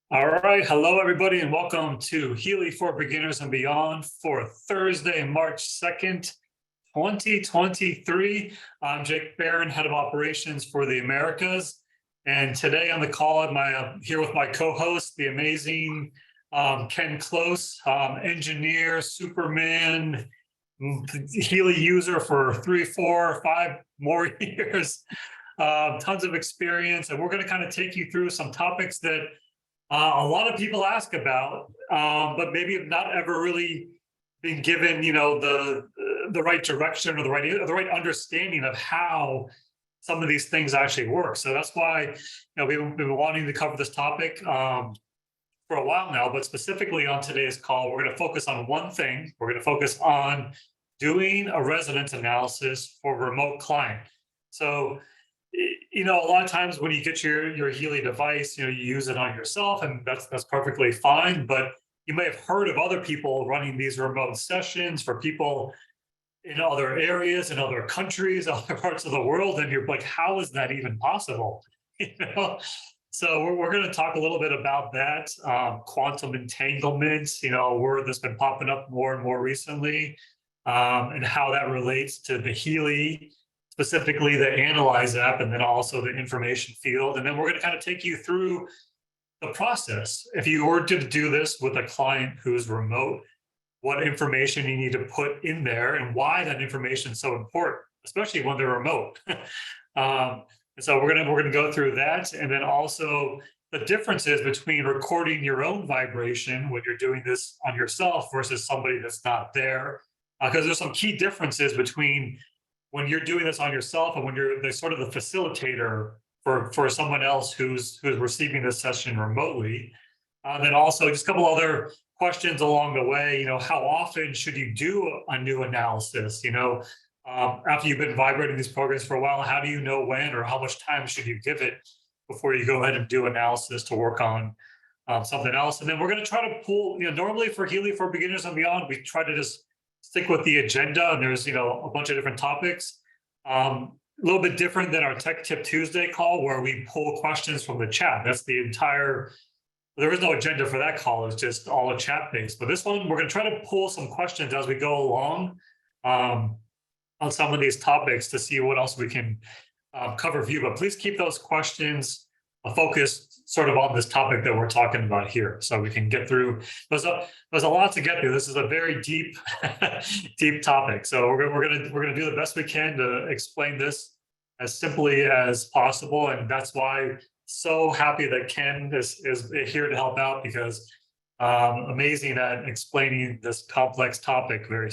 All right. Hello, everybody, and welcome to Healy for Beginners and Beyond for Thursday, March 2nd, 2023. I'm Jake Barron, Head of Operations for the Americas. And today on the call, I'm here with my co-host, the amazing Ken Close, engineer, Superman, Healy user for 3, 4, 5 more years, tons of experience. And we're going to kind of take you through some topics that a lot of people ask about, but maybe have not ever really been given, the right direction or the right understanding of how some of these things actually work. So that's why we've been wanting to cover this topic for a while now. But specifically on today's call, we're going to focus on one thing. We're going to focus on doing a resonance analysis for a remote client. So a lot of times when you get your Healy device, you use it on yourself, and that's perfectly fine. But you may have heard of other people running these remote sessions for people in other areas, in other countries, other parts of the world, and you're like, how is that even possible? So we're going to talk a little bit about that. Quantum entanglement, word that's been popping up more and more recently, and how that relates to the Healy, specifically the Analyse app, and then also the information field. And then we're going to kind of take you through the process. If you were to do this with a client who's remote, what information you need to put in there and why that information is so important, especially when they're remote. And so we're gonna go through that, and then also the differences between recording your own vibration when you're doing this on yourself versus somebody that's not there, because there's some key differences between when you're doing this on yourself and when you're the sort of the facilitator for someone else who's receiving this session remotely. Then also just a couple other questions along the way. How often should you do a new analysis? After you've been vibrating these programs for a while, how do you know when or how much time should you give it before you go ahead and do analysis to work on something else? And then we're going to try to pull, normally for Healy for Beginners and Beyond, we try to just stick with the agenda, and there's a bunch of different topics. A little bit different than our Tech Tip Tuesday call, where we pull questions from the chat. That's the entire. There is no agenda for that call. It's just all a chat based. But this one, we're going to try to pull some questions as we go along on some of these topics to see what else we can cover for you. But please keep those questions focused sort of on this topic that we're talking about here, so we can get through. There's a lot to get through. This is a very deep, deep topic. So we're gonna do the best we can to explain this as simply as possible, and that's why so happy that Ken is here to help out, because amazing at explaining this complex topic very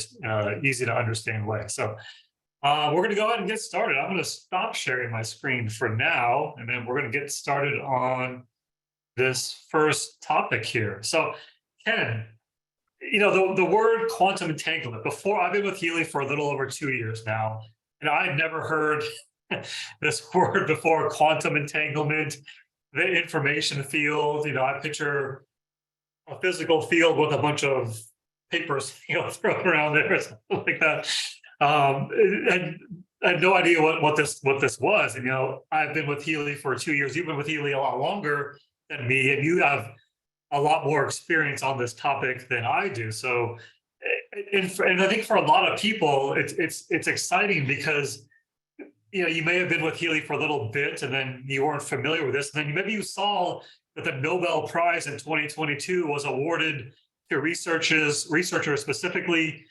easy to understand way. So we're going to go ahead and get started. I'm going to stop sharing my screen for now, and then we're going to get started on this first topic here. So, Ken, the word quantum entanglement, before I've been with Healy for a little over 2 years now, and I'd never heard this word before, quantum entanglement, the information field. I picture a physical field with a bunch of papers thrown around there or something like that. And I had no idea what this was. And I've been with Healy for 2 years. You've been with Healy a lot longer than me, and you have a lot more experience on this topic than I do. So, and I think for a lot of people, it's exciting because you may have been with Healy for a little bit, and then you weren't familiar with this, and then maybe you saw that the Nobel Prize in 2022 was awarded to researchers specifically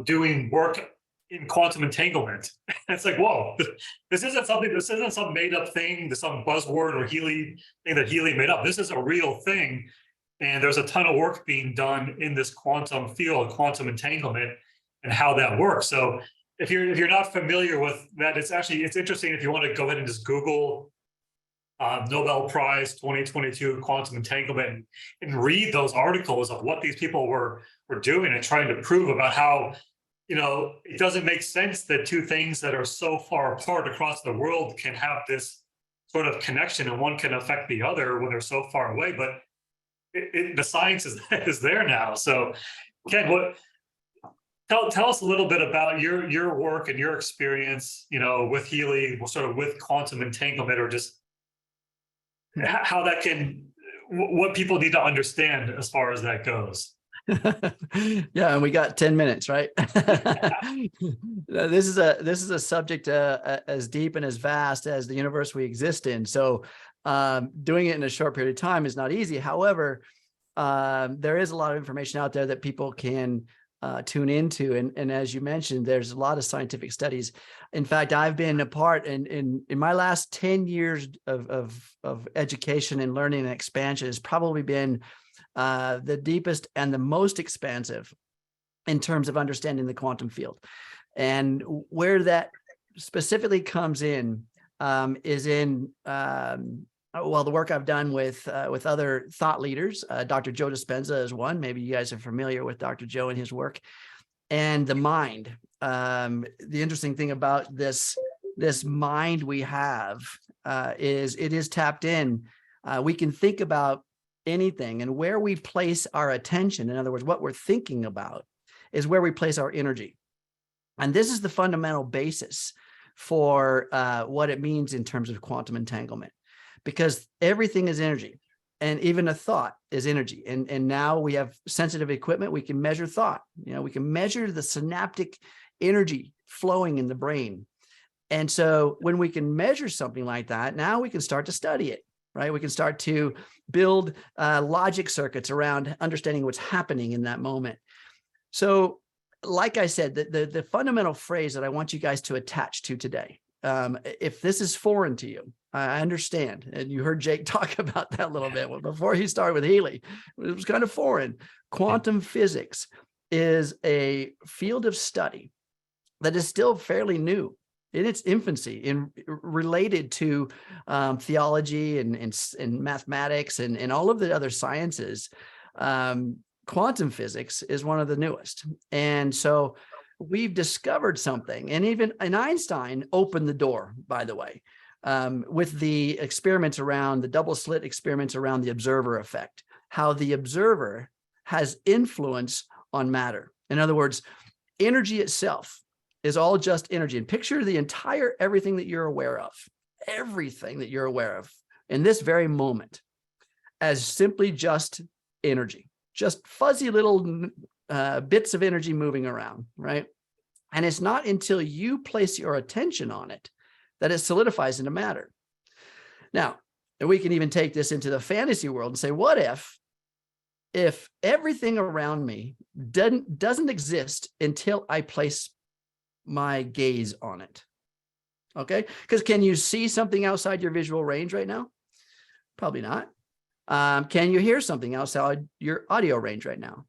doing work in quantum entanglement. It's like, whoa, this isn't some made up thing, some buzzword or Healy thing that Healy made up. This is a real thing. And there's a ton of work being done in this quantum field, quantum entanglement, and how that works. So if you're not familiar with that, it's interesting if you want to go ahead and just Google Nobel Prize 2022 quantum entanglement and read those articles of what these people were doing and trying to prove about how it doesn't make sense that two things that are so far apart across the world can have this sort of connection, and one can affect the other when they're so far away. But the science is there now. So, Ken, tell us a little bit about your work and your experience, with Healy, sort of with quantum entanglement, or just how that can what people need to understand as far as that goes. Yeah, and we got 10 minutes, right? This is a subject as deep and as vast as the universe we exist in. So doing it in a short period of time is not easy. However, there is a lot of information out there that people can tune into. And as you mentioned, there's a lot of scientific studies. In fact, I've been a part in my last 10 years of education and learning and expansion has probably been the deepest and the most expansive in terms of understanding the quantum field. And where that specifically comes in is in the work I've done with other thought leaders. Dr. Joe Dispenza is one. Maybe you guys are familiar with Dr. Joe and his work. And the mind. The interesting thing about this mind we have is it is tapped in. We can think about anything, and where we place our attention, in other words, what we're thinking about, is where we place our energy. And this is the fundamental basis for what it means in terms of quantum entanglement, because everything is energy, and even a thought is energy. And now we have sensitive equipment. We can measure thought. We can measure the synaptic energy flowing in the brain. And so when we can measure something like that, now we can start to study it. Right? We can start to build logic circuits around understanding what's happening in that moment. So, like I said, the fundamental phrase that I want you guys to attach to today, if this is foreign to you, I understand. And you heard Jake talk about that a little bit before he started with Healy. It was kind of foreign. Quantum physics is a field of study that is still fairly new in its infancy, related to theology and mathematics and all of the other sciences. Quantum physics is one of the newest. And so we've discovered something. And Einstein opened the door, by the way, with the experiments around the double slit experiments around the observer effect, how the observer has influence on matter. In other words, energy itself is all just energy. And picture the entire everything that you're aware of in this very moment as simply just energy, just fuzzy little bits of energy moving around, right? And it's not until you place your attention on it that it solidifies into matter. Now, we can even take this into the fantasy world and say, what if everything around me doesn't exist until I place my gaze on it? Okay, because can you see something outside your visual range right now? Probably not. Can you hear something outside your audio range right now?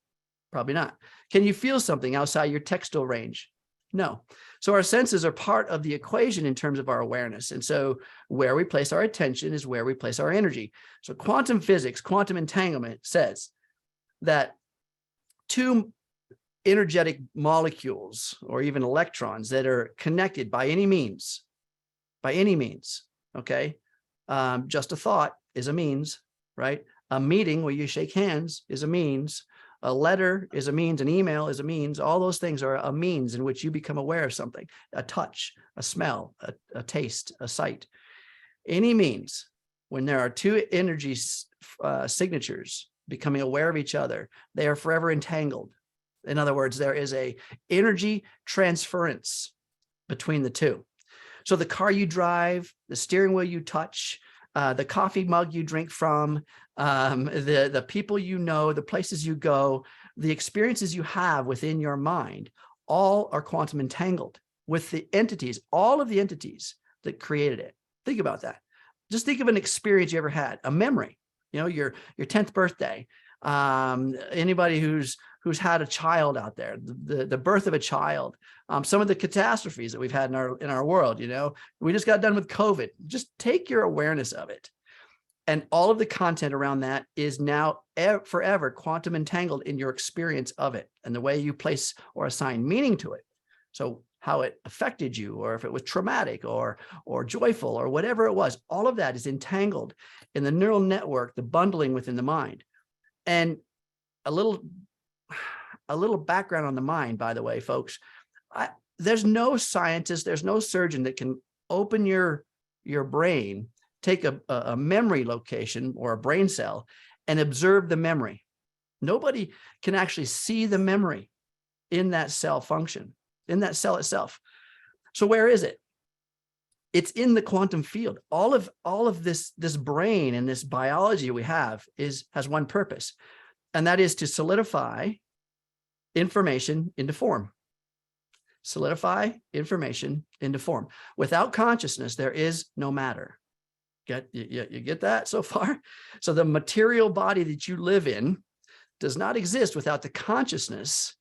Probably not. Can you feel something outside your textile range? No. So our senses are part of the equation in terms of our awareness. And so where we place our attention is where we place our energy. So quantum physics, quantum entanglement says that two energetic molecules or even electrons that are connected by any means, okay? Just a thought is a means, right? A meeting where you shake hands is a means. A letter is a means. An email is a means. All those things are a means in which you become aware of something, a touch, a smell, a taste, a sight. Any means, when there are two energy signatures becoming aware of each other, they are forever entangled. In other words, there is a energy transference between the two. So the car you drive, the steering wheel you touch, the coffee mug you drink from, the people you know, the places you go, the experiences you have within your mind, all are quantum entangled with the entities, all of the entities that created it. Think about that. Just think of an experience you ever had, a memory, your 10th birthday. Anybody who's had a child out there, the birth of a child, some of the catastrophes that we've had in our world, we just got done with COVID. Just take your awareness of it. And all of the content around that is now forever quantum entangled in your experience of it and the way you place or assign meaning to it. So how it affected you, or if it was traumatic or joyful or whatever it was, all of that is entangled in the neural network, the bundling within the mind. And a little background on the mind, by the way, folks, there's no scientist, there's no surgeon that can open your brain take a memory location or a brain cell and observe the memory. Nobody can actually see the memory in that cell function, in that cell itself. So where is it? It's in the quantum field. All of this brain and this biology we have has one purpose, and that is to solidify information into form. Solidify information into form. Without consciousness, there is no matter. You get that so far? So the material body that you live in does not exist without the consciousness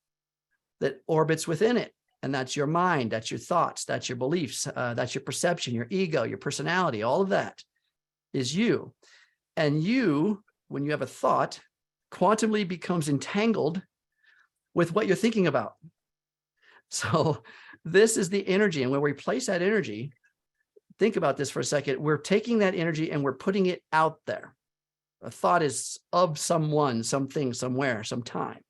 that orbits within it. And that's your mind, that's your thoughts, that's your beliefs, that's your perception, your ego, your personality, all of that is you. And you, when you have a thought, quantumly becomes entangled with what you're thinking about. So this is the energy. And when we place that energy, think about this for a second, we're taking that energy and we're putting it out there. A thought is of someone, something, somewhere, sometime.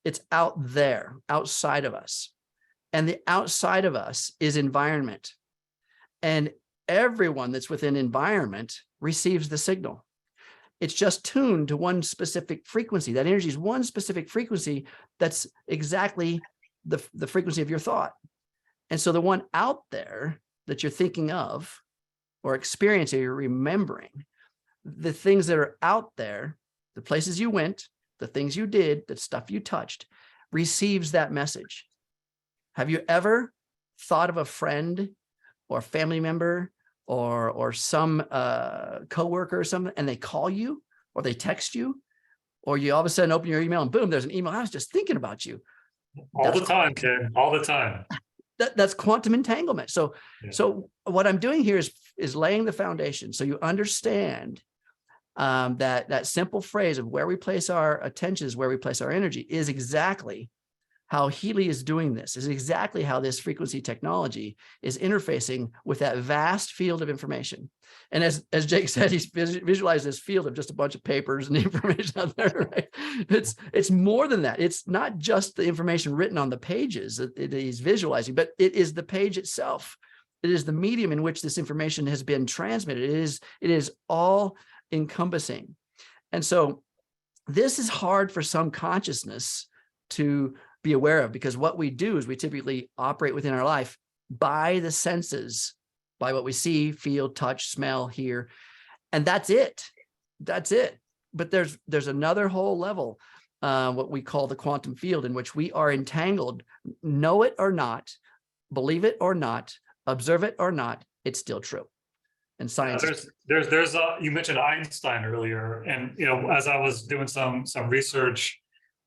It's out there, outside of us. And the outside of us is environment. And everyone that's within environment receives the signal. It's just tuned to one specific frequency. That energy is one specific frequency that's exactly the frequency of your thought. And so the one out there that you're thinking of or experiencing or remembering, the things that are out there, the places you went, the things you did, the stuff you touched, receives that message. Have you ever thought of a friend or family member or some coworker or something, and they call you or they text you, or you all of a sudden open your email and boom, there's an email. I was just thinking about you. All the time, Ken, all the time. That's quantum entanglement. So, Yeah. So what I'm doing here is laying the foundation so you understand that simple phrase of where we place our attention is where we place our energy is exactly how Healy is doing this, is exactly how this frequency technology is interfacing with that vast field of information. And as Jake said, he's visualized this field of just a bunch of papers and information out there, right? It's more than that. It's not just the information written on the pages that he's visualizing, but it is the page itself. It is the medium in which this information has been transmitted. It is all encompassing. And so this is hard for some consciousness to be aware of, because what we do is we typically operate within our life by the senses, by what we see, feel, touch, smell, hear, and that's it. That's it. But there's another whole level, what we call the quantum field, in which we are entangled, know it or not, believe it or not, observe it or not, it's still true. And science. There's you mentioned Einstein earlier, and as I was doing some research,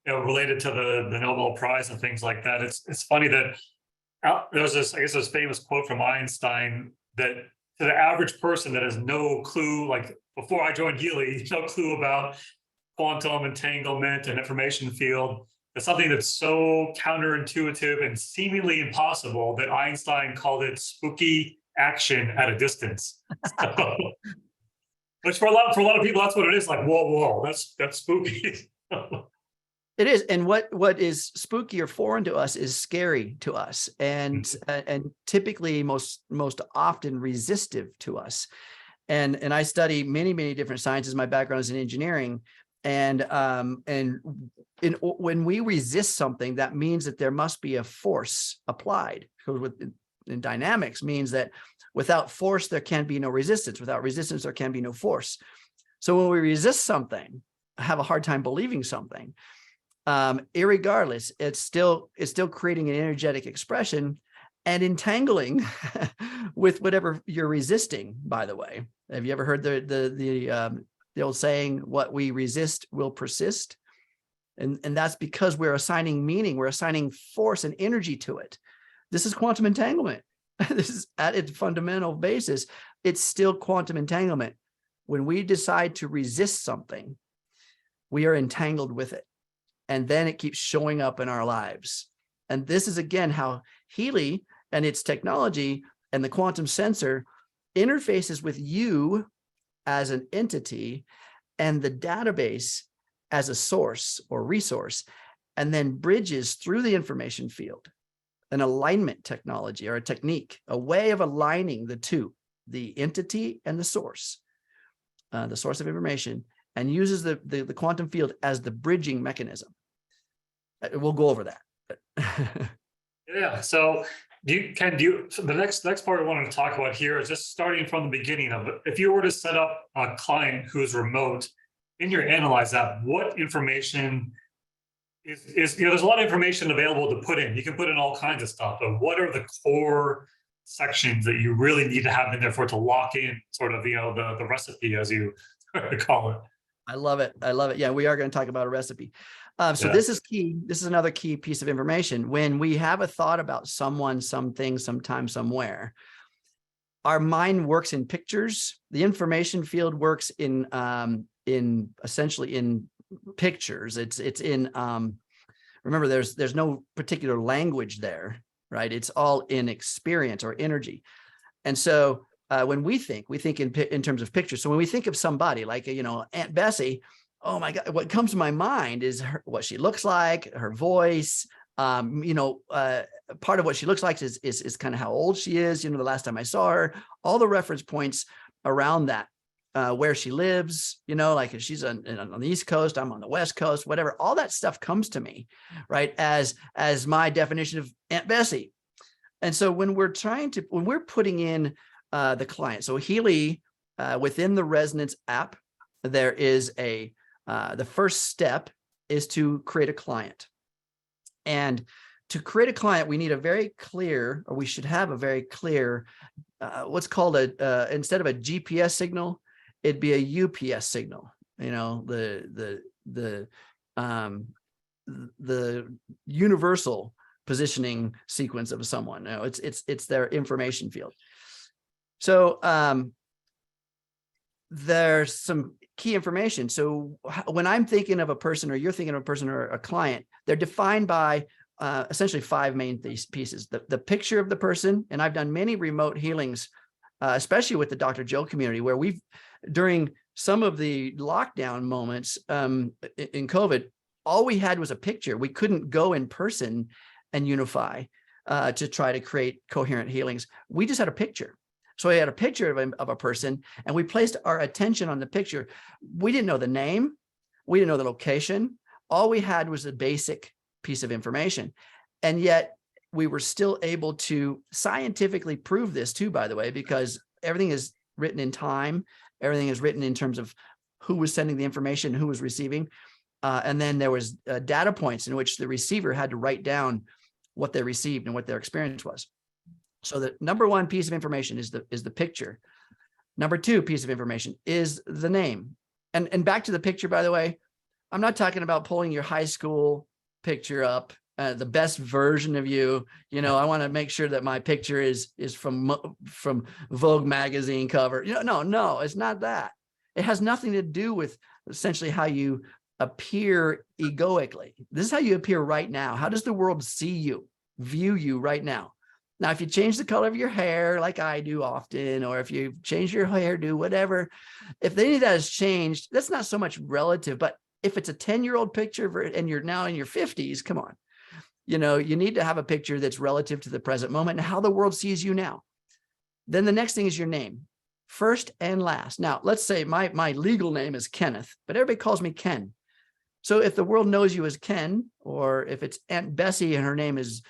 related to the Nobel Prize and things like that, it's funny that there's this famous quote from Einstein that to the average person that has no clue, like before I joined Healy, no clue about quantum entanglement and information field, it's something that's so counterintuitive and seemingly impossible that Einstein called it spooky action at a distance. So, which for a lot of people, that's what it is. Like, whoa, that's spooky. It is, and what is spooky or foreign to us is scary to us, and typically most often resistive to us. And I study many different sciences. My background is in engineering, and when we resist something, that means that there must be a force applied. Because in dynamics means that without force there can be no resistance. Without resistance there can be no force. So when we resist something, have a hard time believing something. Irregardless, it's still creating an energetic expression and entangling with whatever you're resisting. By the way, have you ever heard the old saying, "What we resist will persist"? And that's because we're assigning meaning, we're assigning force and energy to it. This is quantum entanglement. This is at its fundamental basis. It's still quantum entanglement. When we decide to resist something, we are entangled with it. And then it keeps showing up in our lives. And this is, again, how Healy and its technology and the quantum sensor interfaces with you as an entity and the database as a source or resource, and then bridges through the information field, an alignment technology or a technique, a way of aligning the two. the entity and the source of information, and uses the quantum field as the bridging mechanism. We'll go over that. Yeah. So so the next part I wanted to talk about here is just starting from the beginning of it. If you were to set up a client who's remote in your Analyze app, what information is there's a lot of information available to put in. You can put in all kinds of stuff, but what are the core sections that you really need to have in there for it to lock in sort of, the recipe, as you call it? I love it. I love it. Yeah, we are going to talk about a recipe. So Yeah. this is key. This is another key piece of information. When we have a thought about someone, something, sometime, somewhere, our mind works in pictures. The information field works in essentially in pictures. It's in remember, there's no particular language there, right? It's all in experience or energy. And so when we think in terms of pictures. So when we think of somebody like, Aunt Bessie, oh my God, what comes to my mind is what she looks like, her voice. Part of what she looks like is kind of how old she is. The last time I saw her, all the reference points around that, where she lives, like if she's on the East Coast, I'm on the West Coast, whatever, all that stuff comes to me, right? As my definition of Aunt Bessie. And so when we're putting in the client, so Healy, within the Resonance app, there is the first step is to create a client. And to create a client, we need we should have a very clear, what's called instead of a GPS signal, it'd be a UPS signal. The universal positioning sequence of someone. It's their information field. So there's some key information. So when I'm thinking of a person, or you're thinking of a person or a client, they're defined by essentially 5 main pieces. The picture of the person, and I've done many remote healings, especially with the Dr. Joe community, where during some of the lockdown moments in COVID, all we had was a picture. We couldn't go in person and unify to try to create coherent healings. We just had a picture. So we had a picture of a person, and we placed our attention on the picture. We didn't know the name. We didn't know the location. All we had was a basic piece of information. And yet we were still able to scientifically prove this too, by the way, because everything is written in time. Everything is written in terms of who was sending the information, who was receiving. And then there was data points in which the receiver had to write down what they received and what their experience was. So the number 1 piece of information is the picture. Number 2 piece of information is the name. And back to the picture, by the way, I'm not talking about pulling your high school picture up, the best version of you. I want to make sure that my picture is from Vogue magazine cover. No, it's not that. It has nothing to do with essentially how you appear egoically. This is how you appear right now. How does the world see you, view you right now? Now, if you change the color of your hair, like I do often, or if you change your hairdo, whatever, if any of that has changed, that's not so much relative. But if it's a 10-year-old picture and you're now in your 50s, come on. You need to have a picture that's relative to the present moment and how the world sees you now. Then the next thing is your name, first and last. Now, let's say my legal name is Kenneth, but everybody calls me Ken. So if the world knows you as Ken, or if it's Aunt Bessie and her name is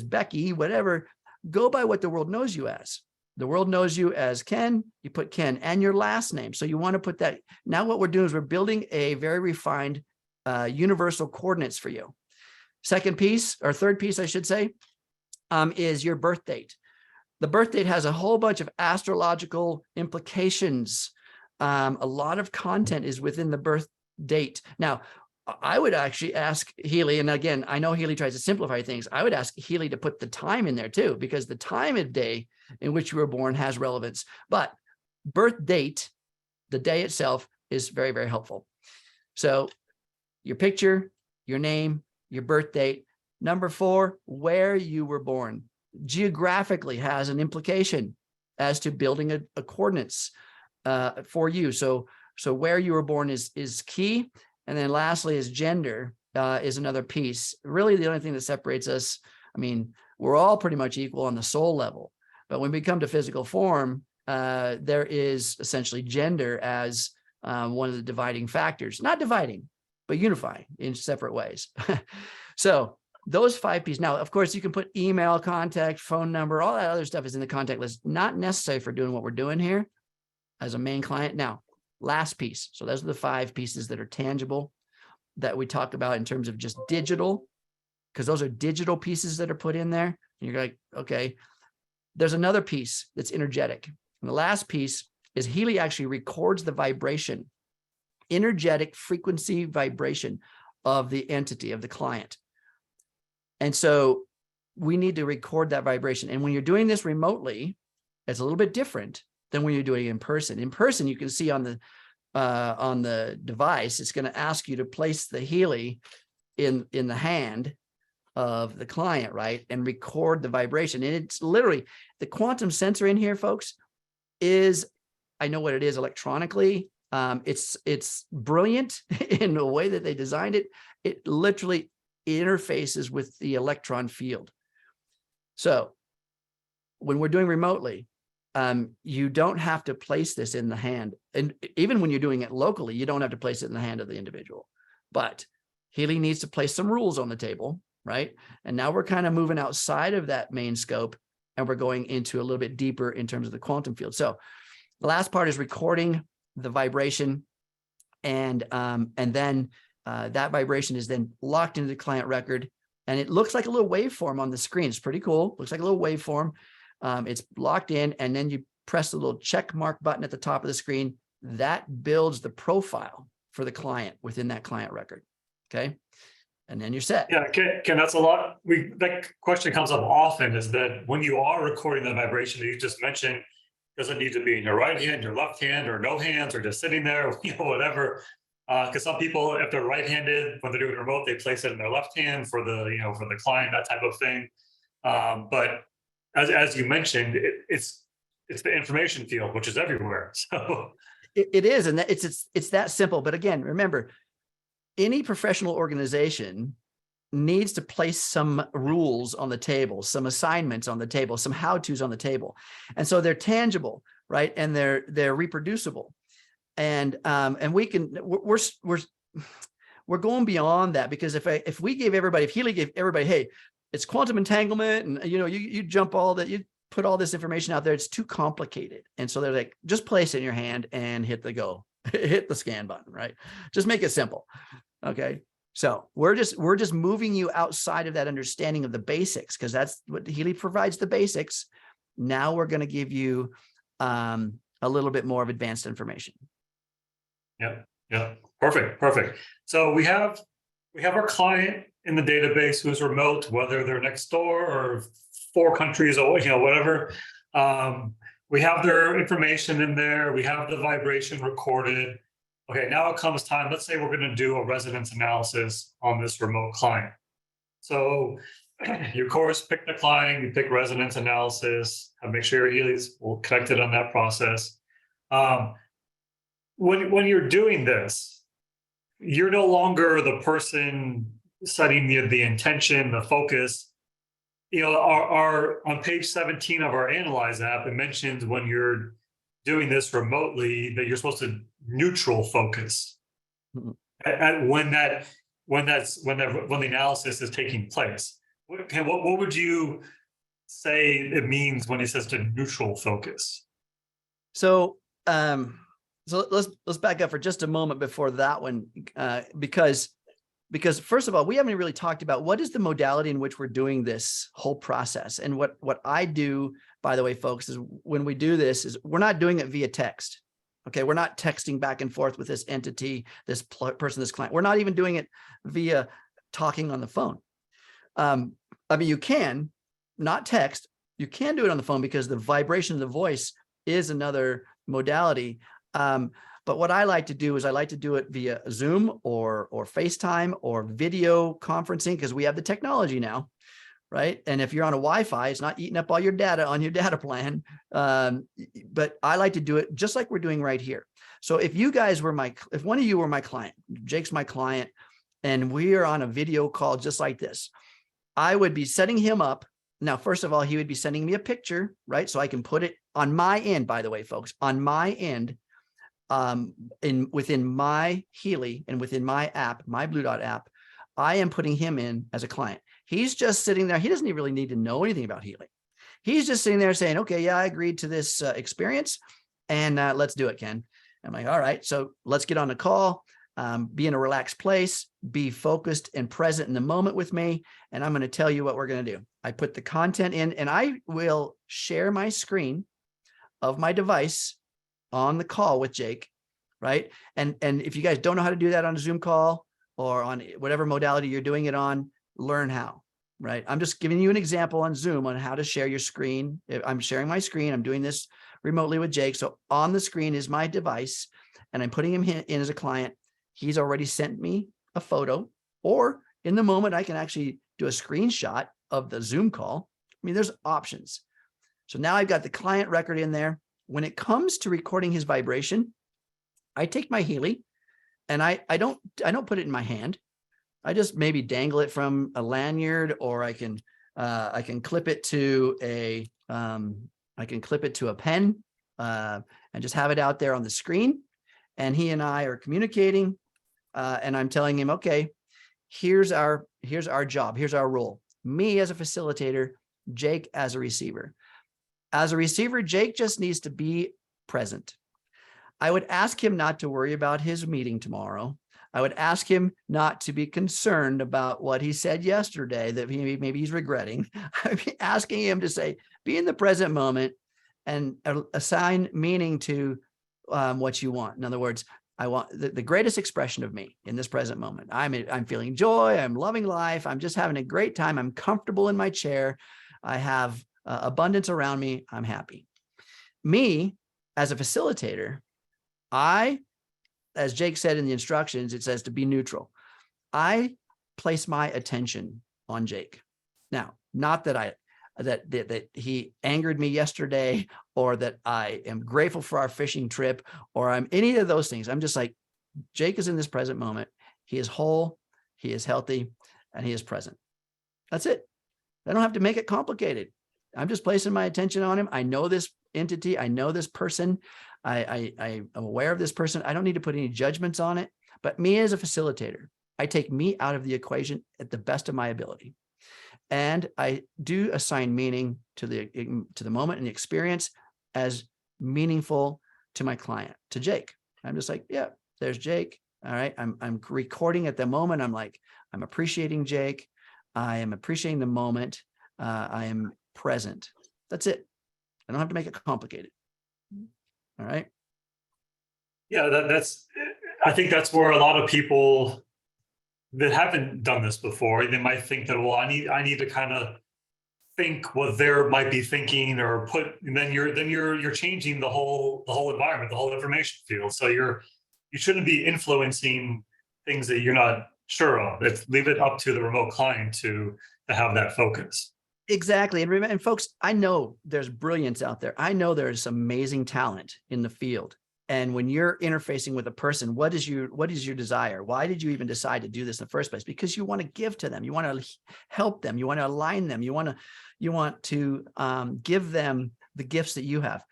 Becky, whatever, go by what the world knows you as. The world knows you as Ken, you put Ken and your last name. So you want to put that. Now what we're doing is we're building a very refined universal coordinates for you. Second piece, or third piece, I should say, is your birth date. The birth date has a whole bunch of astrological implications. A lot of content is within the birth date. Now, I would actually ask Healy, and again, I know Healy tries to simplify things. I would ask Healy to put the time in there too, because the time of day in which you were born has relevance. But birth date, the day itself, is very, very helpful. So your picture, your name, your birth date. Number 4, where you were born. Geographically has an implication as to building a coordinates for you. So where you were born is key. And then lastly is gender is another piece. Really the only thing that separates us, I mean, we're all pretty much equal on the soul level, but when we come to physical form, there is essentially gender as one of the dividing factors, not dividing, but unifying in separate ways. So those 5 pieces. Now, of course, you can put email, contact, phone number, all that other stuff is in the contact list, not necessary for doing what we're doing here as a main client. Now, last piece. So those are the 5 pieces that are tangible that we talk about in terms of just digital, because those are digital pieces that are put in there. And you're like, okay, there's another piece that's energetic. And the last piece is Healy actually records the vibration, energetic frequency vibration of the entity, of the client. And so we need to record that vibration. And when you're doing this remotely, it's a little bit different than when you're doing it in person. In person, you can see on the device, it's going to ask you to place the Healy in the hand of the client, right? And record the vibration. And it's literally the quantum sensor in here, folks, is, I know what it is electronically. It's brilliant in the way that they designed it. It literally interfaces with the electron field. So when we're doing remotely, you don't have to place this in the hand. And even when you're doing it locally, you don't have to place it in the hand of the individual. But Healy needs to place some rules on the table, right? And now we're kind of moving outside of that main scope, and we're going into a little bit deeper in terms of the quantum field. So the last part is recording the vibration, and then that vibration is then locked into the client record, and it looks like a little waveform on the screen. It's pretty cool. Looks like a little waveform. It's locked in, and then you press the little check mark button at the top of the screen. That builds the profile for the client within that client record. Okay. And then you're set. Yeah, Ken, that's a lot. That question comes up often, is that when you are recording the vibration that you just mentioned, does it need to be in your right hand, your left hand, or no hands, or just sitting there, whatever? Because some people, if they're right-handed, when they're doing remote, they place it in their left hand for the client, that type of thing. But as you mentioned, it's the information field, which is everywhere. So it is, and it's that simple. But again, remember, any professional organization needs to place some rules on the table, some assignments on the table, some how-tos on the table. And so they're tangible, right? And they're reproducible. And we're going beyond that, because if Healy gave everybody, hey, it's quantum entanglement, and you jump all that, you put all this information out there, it's too complicated. And so they're like, just place it in your hand and hit the scan button, right? Just make it simple. Okay. So we're just moving you outside of that understanding of the basics, because that's what Healy provides, the basics. Now we're going to give you a little bit more of advanced information. Yeah. Perfect. So we have our client in the database who's remote, whether they're next door or 4 countries away, whatever. We have their information in there. We have the vibration recorded. Okay, now it comes time. Let's say we're going to do a resonance analysis on this remote client. So you, of course, pick the client, you pick resonance analysis, and make sure your Healy's connected on that process. When you're doing this, you're no longer the person setting the intention, the focus. On page 17 of our Analyse app, it mentions when you're doing this remotely that you're supposed to neutral focus when the analysis is taking place. What would you say it means when it says to neutral focus? So let's back up for just a moment before that one, because first of all, we haven't really talked about what is the modality in which we're doing this whole process. And what I do, by the way, folks, is when we do this, is we're not doing it via text. Okay, we're not texting back and forth with this entity, this person, this client. We're not even doing it via talking on the phone. You can not text. You can do it on the phone because the vibration of the voice is another modality. But what I like to do is I like to do it via Zoom or FaceTime or video conferencing, because we have the technology now, right? And if you're on a Wi-Fi, it's not eating up all your data on your data plan. But I like to do it just like we're doing right here. So if one of you were my client, Jake's my client, and we are on a video call just like this, I would be setting him up. Now, first of all, he would be sending me a picture, right? So I can put it on my end, by the way, folks, on my end, within my Healy and within my app, my Blue Dot app, I am putting him in as a client. He's just sitting there. He doesn't even really need to know anything about Healy. He's just sitting there saying, okay, yeah, I agreed to this experience, and let's do it, Ken. I'm like, all right, so let's get on the call, be in a relaxed place, be focused and present in the moment with me, and I'm going to tell you what we're going to do. I put the content in, and I will share my screen of my device on the call with Jake, right? And if you guys don't know how to do that on a Zoom call or on whatever modality you're doing it on, learn how, right? I'm just giving you an example on Zoom on how to share your screen. I'm sharing my screen. I'm doing this remotely with Jake. So on the screen is my device, and I'm putting him in as a client. He's already sent me a photo, or in the moment, I can actually do a screenshot of the Zoom call. I mean, there's options. So now I've got the client record in there. When it comes to recording his vibration, I take my Healy, and I don't put it in my hand. I just maybe dangle it from a lanyard, or I can clip it to a pen, and just have it out there on the screen. And he and I are communicating, and I'm telling him, okay, here's our job, here's our role. Me as a facilitator, Jake as a receiver. As a receiver, Jake just needs to be present. I would ask him not to worry about his meeting tomorrow. I would ask him not to be concerned about what he said yesterday that maybe he's regretting. I'd be asking him to say, be in the present moment and assign meaning to what you want. In other words, I want the greatest expression of me in this present moment. I'm feeling joy. I'm loving life. I'm just having a great time. I'm comfortable in my chair. I have abundance around me. I'm happy. Me as a facilitator, as Jake said in the instructions, it says to be neutral. I place my attention on Jake. Now, not that that he angered me yesterday, or that I am grateful for our fishing trip, or I'm any of those things. I'm just like, Jake is in this present moment. He is whole, he is healthy, and he is present. That's it. I don't have to make it complicated. I'm just placing my attention on him. I know this entity. I know this person. I am aware of this person. I don't need to put any judgments on it. But me as a facilitator, I take me out of the equation at the best of my ability. And I do assign meaning to the moment and the experience as meaningful to my client, to Jake. I'm just like, yeah, there's Jake. All right. I'm recording at the moment. I'm appreciating Jake. I am appreciating the moment. I am present. That's it. I don't have to make it complicated. All right. Yeah, I think that's where a lot of people that haven't done this before, they might think that, well, I need to kind of think what they might be thinking, or and then you're changing the whole environment, the whole information field. So you shouldn't be influencing things that you're not sure of. Leave it up to the remote client to have that focus. Exactly. And folks, I know there's brilliance out there. I know there's amazing talent in the field. And when you're interfacing with a person, what is your desire? Why did you even decide to do this in the first place? Because you want to give to them. You want to help them. You want to align them. You want to give them the gifts that you have.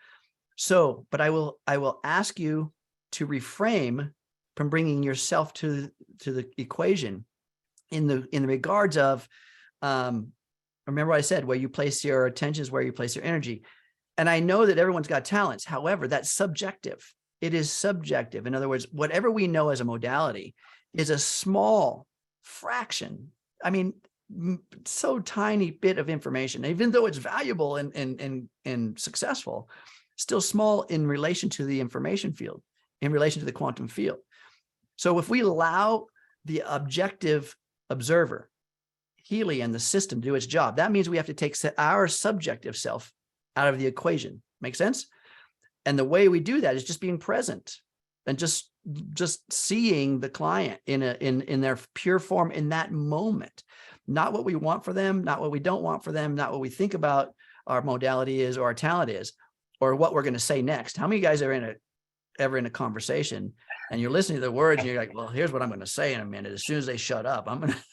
So, but I will ask you to reframe from bringing yourself to the equation in the regards of, remember what I said, where you place your attention is where you place your energy. And I know that everyone's got talents. However, that's subjective. It is subjective. In other words, whatever we know as a modality is a small fraction. I mean, so tiny bit of information, even though it's valuable and successful, still small in relation to the information field, in relation to the quantum field. So if we allow the objective observer, Healy, and the system to do its job, that means we have to take our subjective self out of the equation. Make sense? And the way we do that is just being present and just seeing the client in their pure form in that moment, not what we want for them, not what we don't want for them, not what we think about our modality is or our talent is, or what we're going to say next. How many guys are ever in a conversation and you're listening to the words and you're like, well, here's what I'm going to say in a minute. As soon as they shut up, I'm going to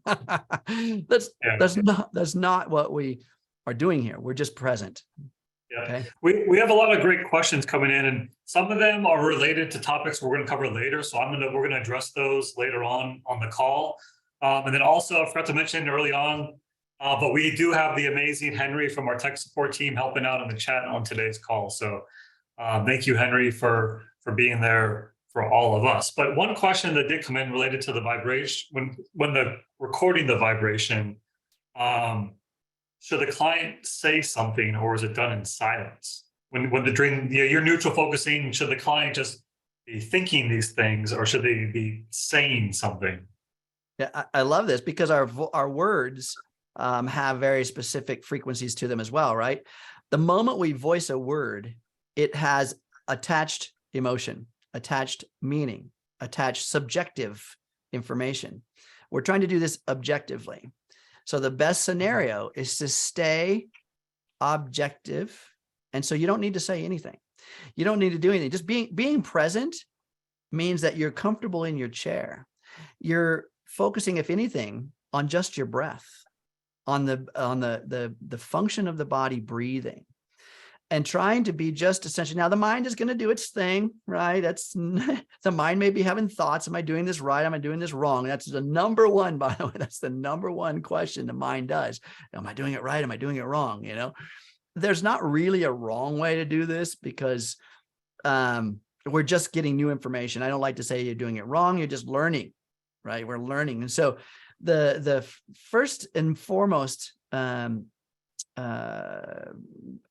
That's not what we are doing here. We're just present. Yeah. Okay. We have a lot of great questions coming in, and some of them are related to topics we're going to cover later. So we're going to address those later on the call. And then also I forgot to mention early on, but we do have the amazing Henry from our tech support team helping out in the chat on today's call. So thank you, Henry, for being there for all of us. But one question that did come in related to the vibration, when the recording the vibration, should the client say something, or is it done in silence? When you're neutral focusing, should the client just be thinking these things, or should they be saying something? Yeah, I love this because our words have very specific frequencies to them as well, right? The moment we voice a word, it has attached emotion, attached meaning, attached subjective information. We're trying to do this objectively. So the best scenario is to stay objective. And so you don't need to say anything. You don't need to do anything. Just being present means that you're comfortable in your chair. You're focusing, if anything, on just your breath, on the function of the body breathing, and trying to be just essentially. Now the mind is going to do its thing, right? That's the mind may be having thoughts. Am I doing this right? Am I doing this wrong? That's the number one, by the way. That's the number one question the mind does. Am I doing it right? Am I doing it wrong? You know, there's not really a wrong way to do this, because we're just getting new information. I don't like to say you're doing it wrong. You're just learning, right? We're learning. And so the first and foremost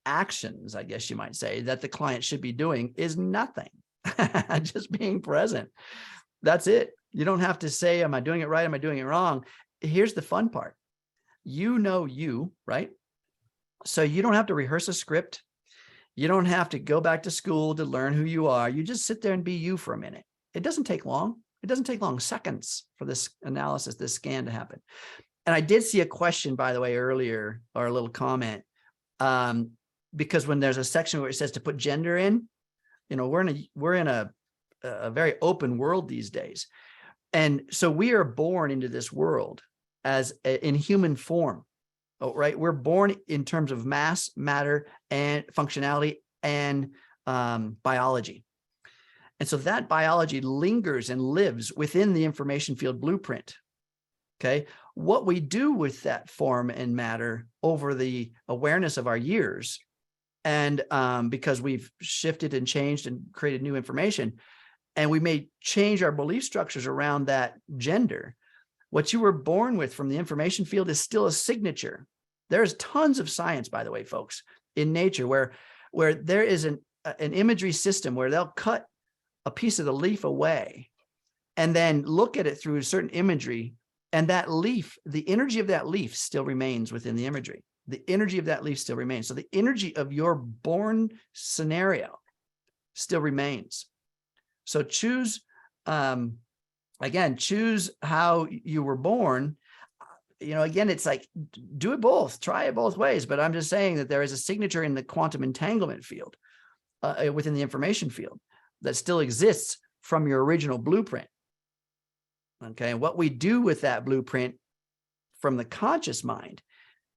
actions, I guess you might say, that the client should be doing is nothing. Just being present. That's it. You don't have to say, am I doing it right? Am I doing it wrong? Here's the fun part. You know you, right? So you don't have to rehearse a script. You don't have to go back to school to learn who you are. You just sit there and be you for a minute. It doesn't take long. It doesn't take long, seconds, for this analysis, this scan to happen. And I did see a question, by the way, earlier, or a little comment, because when there's a section where it says to put gender in, you know, we're in a very open world these days. And so we are born into this world in human form, right? We're born in terms of mass, matter, and functionality, and biology. And so that biology lingers and lives within the information field blueprint. Okay. What we do with that form and matter over the awareness of our years, and because we've shifted and changed and created new information, and we may change our belief structures around that gender, what you were born with from the information field is still a signature. There's tons of science, by the way, folks, in nature where there is an imagery system where they'll cut a piece of the leaf away and then look at it through a certain imagery. And that leaf, the energy of that leaf still remains within the imagery. The energy of that leaf still remains. So the energy of your born scenario still remains. So choose, again, choose how you were born. You know, again, it's like, do it both, try it both ways. But I'm just saying that there is a signature in the quantum entanglement field, within the information field, that still exists from your original blueprint. Okay, and what we do with that blueprint from the conscious mind,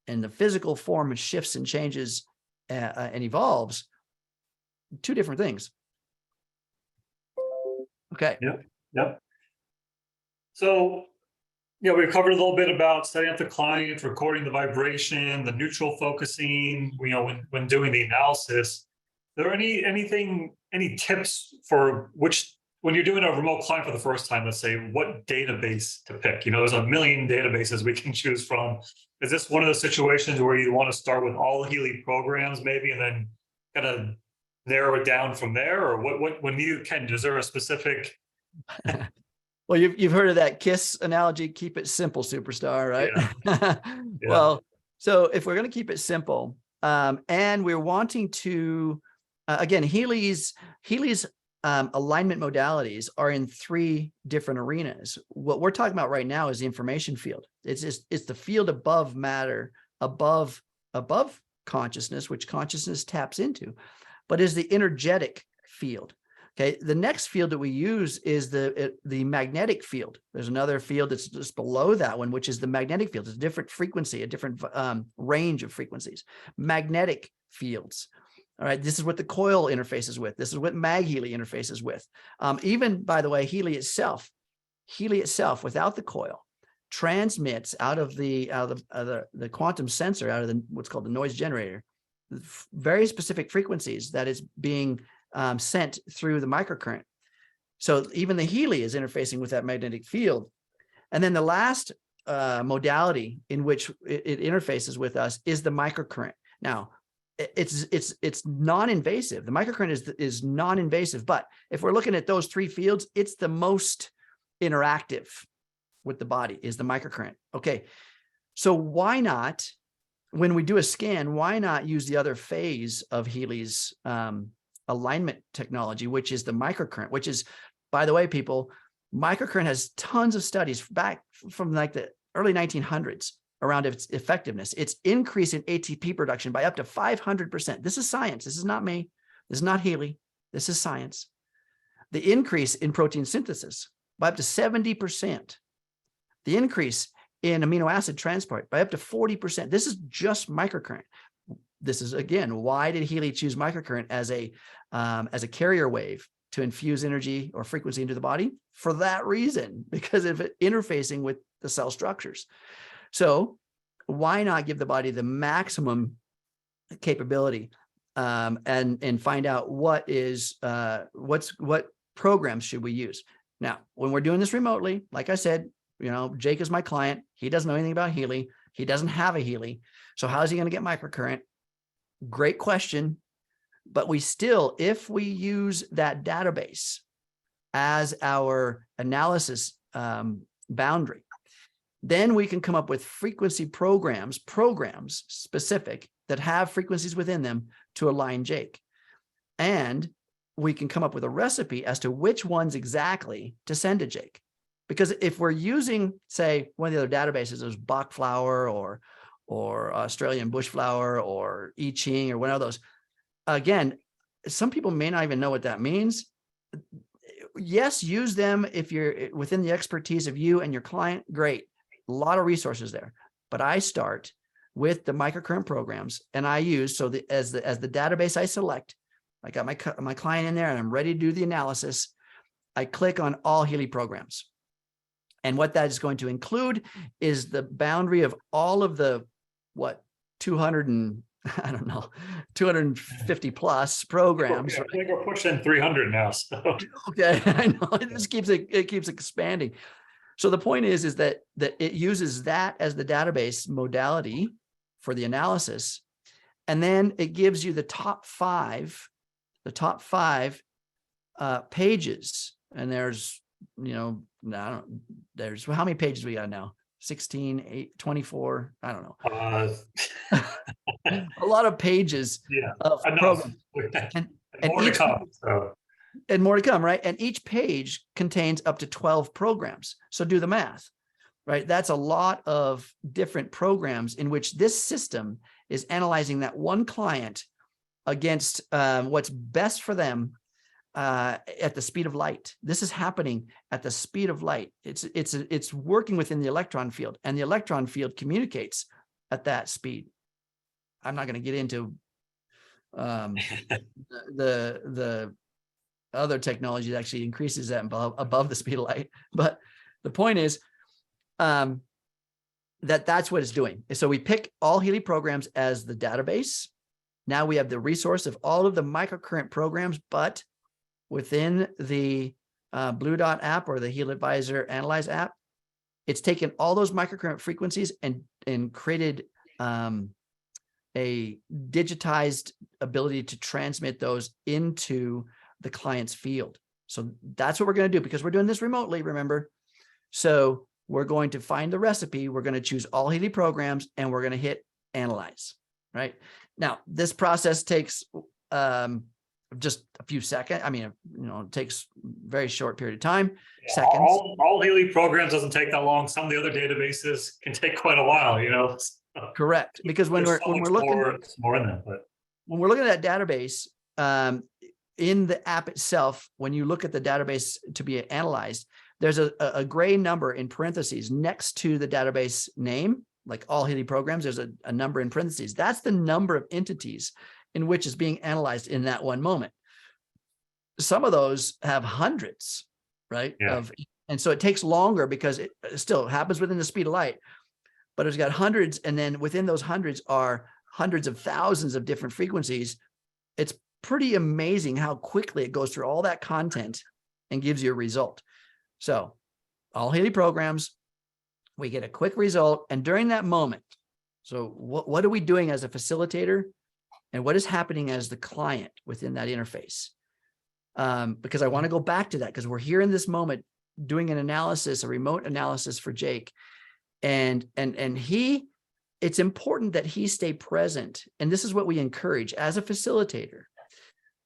and the physical form shifts and changes and evolves, two different things. Okay. Yep. So, yeah, we've covered a little bit about setting up the client, recording the vibration, the neutral focusing, you know, when doing the analysis. Are there any tips for when you're doing a remote client for the first time, let's say, what database to pick? You know, there's a million databases we can choose from. Is this one of those situations where you want to start with all Healy programs maybe, and then kind of narrow it down from there? Or is there a specific? Well, you've heard of that KISS analogy, keep it simple, superstar, right? Yeah. Well, so if we're going to keep it simple, and we're wanting to, again, Healy's alignment modalities are in 3 different arenas. What we're talking about right now is the information field. It's the field above matter, above consciousness, which consciousness taps into, but is the energetic field. Okay, the next field that we use is the magnetic field. There's another field that's just below that one, which is the magnetic field. It's a different frequency, a different range of frequencies. Magnetic fields. All right, this is what the coil interfaces with. This is what Healy interfaces with. Even, by the way, Healy itself, without the coil, transmits out of the quantum sensor, out of what's called the noise generator, very specific frequencies that is being sent through the microcurrent. So even the Healy is interfacing with that magnetic field. And then the last modality in which it interfaces with us is the microcurrent. Now, it's non-invasive. The microcurrent is non-invasive, but if we're looking at those three fields, it's the most interactive with the body is the microcurrent. Okay, so why not, when we do a scan, why not use the other phase of Healy's alignment technology, which is the microcurrent, which is, by the way, people, microcurrent has tons of studies back from like the early 1900s around its effectiveness. Its increase in ATP production by up to 500%. This is science. This is not me. This is not Healy. This is science. The increase in protein synthesis by up to 70%. The increase in amino acid transport by up to 40%. This is just microcurrent. This is, again, why did Healy choose microcurrent as a carrier wave to infuse energy or frequency into the body? For that reason, because of it interfacing with the cell structures. So why not give the body the maximum capability and find out what programs should we use? Now, when we're doing this remotely, like I said, Jake is my client. He doesn't know anything about Healy. He doesn't have a Healy. So how is he going to get microcurrent? Great question. But we still, if we use that database as our analysis boundary, then we can come up with frequency programs specific that have frequencies within them to align Jake. And we can come up with a recipe as to which ones exactly to send to Jake. Because if we're using, say, one of the other databases is Bach flower or Australian bush flower or I Ching or one of those, again, some people may not even know what that means. Yes, use them if you're within the expertise of you and your client. Great. A lot of resources there. But I start with the microcurrent programs, and I use, so as the database I select, I got my client in there and I'm ready to do the analysis. I click on all Healy programs. And what that is going to include is the boundary of all of the, 250 plus programs. I think we're pushing 300 now. So. Okay, I know it just keeps expanding. So the point is that it uses that as the database modality for the analysis, and then it gives you the top five pages, and there's there's how many pages we got now? 16, 8, 24, I don't know. A lot of pages. Yeah, of programs. And more to come. And more to come, right? And each page contains up to 12 programs. So do the math, right? That's a lot of different programs in which this system is analyzing that one client against what's best for them at the speed of light. This is happening at the speed of light. It's working within the electron field, and the electron field communicates at that speed. I'm not going to get into the other technology that actually increases that above the speed of light. But the point is that's what it's doing. So we pick all Healy programs as the database. Now we have the resource of all of the microcurrent programs, but within the Blue Dot app or the Healy Advisor Analyze app, it's taken all those microcurrent frequencies and created a digitized ability to transmit those into the client's field. So that's what we're going to do, because we're doing this remotely, remember? So we're going to find the recipe. We're going to choose all Healy programs, and we're going to hit analyze, right? Now, this process takes just a few seconds. I mean, it takes a very short period of time, seconds. All Healy programs doesn't take that long. Some of the other databases can take quite a while, Correct. Because when we're looking more in that, but when we're looking at that database, in the app itself, when you look at the database to be analyzed, there's a gray number in parentheses next to the database name, like all Healy programs, there's a number in parentheses. That's the number of entities in which is being analyzed in that one moment. Some of those have hundreds, right? Yeah. And so it takes longer because it still happens within the speed of light, but it's got hundreds. And then within those hundreds are hundreds of thousands of different frequencies. It's pretty amazing how quickly it goes through all that content and gives you a result. So all Healy programs, we get a quick result. And during that moment, so what are we doing as a facilitator and what is happening as the client within that interface? Because I want to go back to that because we're here in this moment doing an analysis, a remote analysis for Jake. And it's important that he stay present. And this is what we encourage as a facilitator.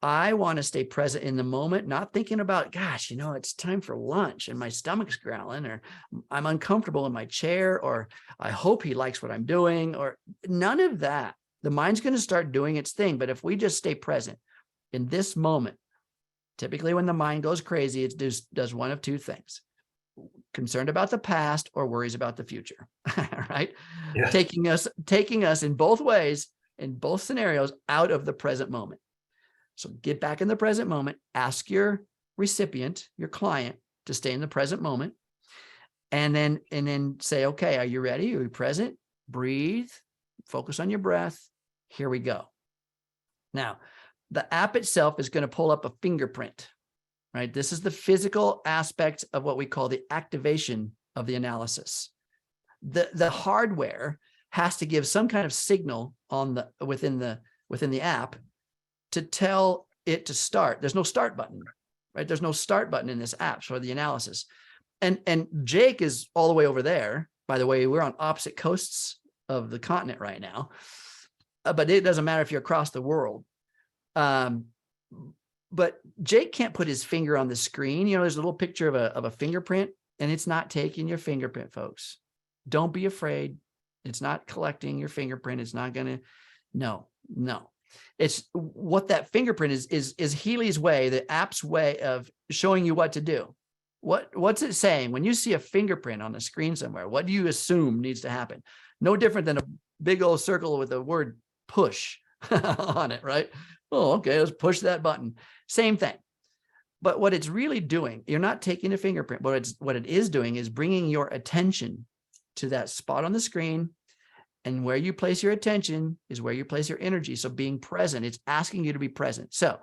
I want to stay present in the moment, not thinking about, gosh, it's time for lunch and my stomach's growling, or I'm uncomfortable in my chair, or I hope he likes what I'm doing, or none of that. The mind's going to start doing its thing. But if we just stay present in this moment, typically when the mind goes crazy, it does one of two things: concerned about the past or worries about the future, right? Yeah. Taking us in both ways, in both scenarios, out of the present moment. So get back in the present moment, ask your recipient, your client, to stay in the present moment, and then say, okay, are you ready? Are you present? Breathe, focus on your breath. Here we go. Now, the app itself is going to pull up a fingerprint, right? This is the physical aspect of what we call the activation of the analysis. The hardware has to give some kind of signal within the app to tell it to start. There's no start button, right? There's no start button in this app for the analysis. And Jake is all the way over there. By the way, we're on opposite coasts of the continent right now, but it doesn't matter if you're across the world. But Jake can't put his finger on the screen. There's a little picture of a fingerprint, and it's not taking your fingerprint, folks. Don't be afraid. It's not collecting your fingerprint. It's not going to, no. It's what that fingerprint is Healy's way, the app's way of showing you what to do. What's it saying? When you see a fingerprint on the screen somewhere, what do you assume needs to happen? No different than a big old circle with the word push on it, right? Oh, okay, let's push that button. Same thing. But what it's really doing, you're not taking a fingerprint. What it is doing is bringing your attention to that spot on the screen. And where you place your attention is where you place your energy. So being present, it's asking you to be present. So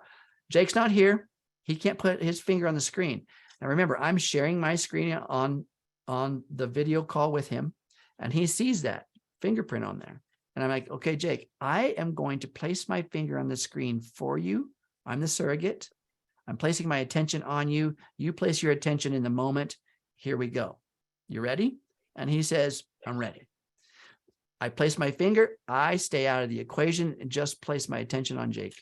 Jake's not here. He can't put his finger on the screen. Now remember, I'm sharing my screen on the video call with him, and he sees that fingerprint on there. And I'm like, okay, Jake, I am going to place my finger on the screen for you. I'm the surrogate. I'm placing my attention on you. You place your attention in the moment. Here we go. You ready? And he says, I'm ready. I place my finger. I stay out of the equation and just place my attention on Jake.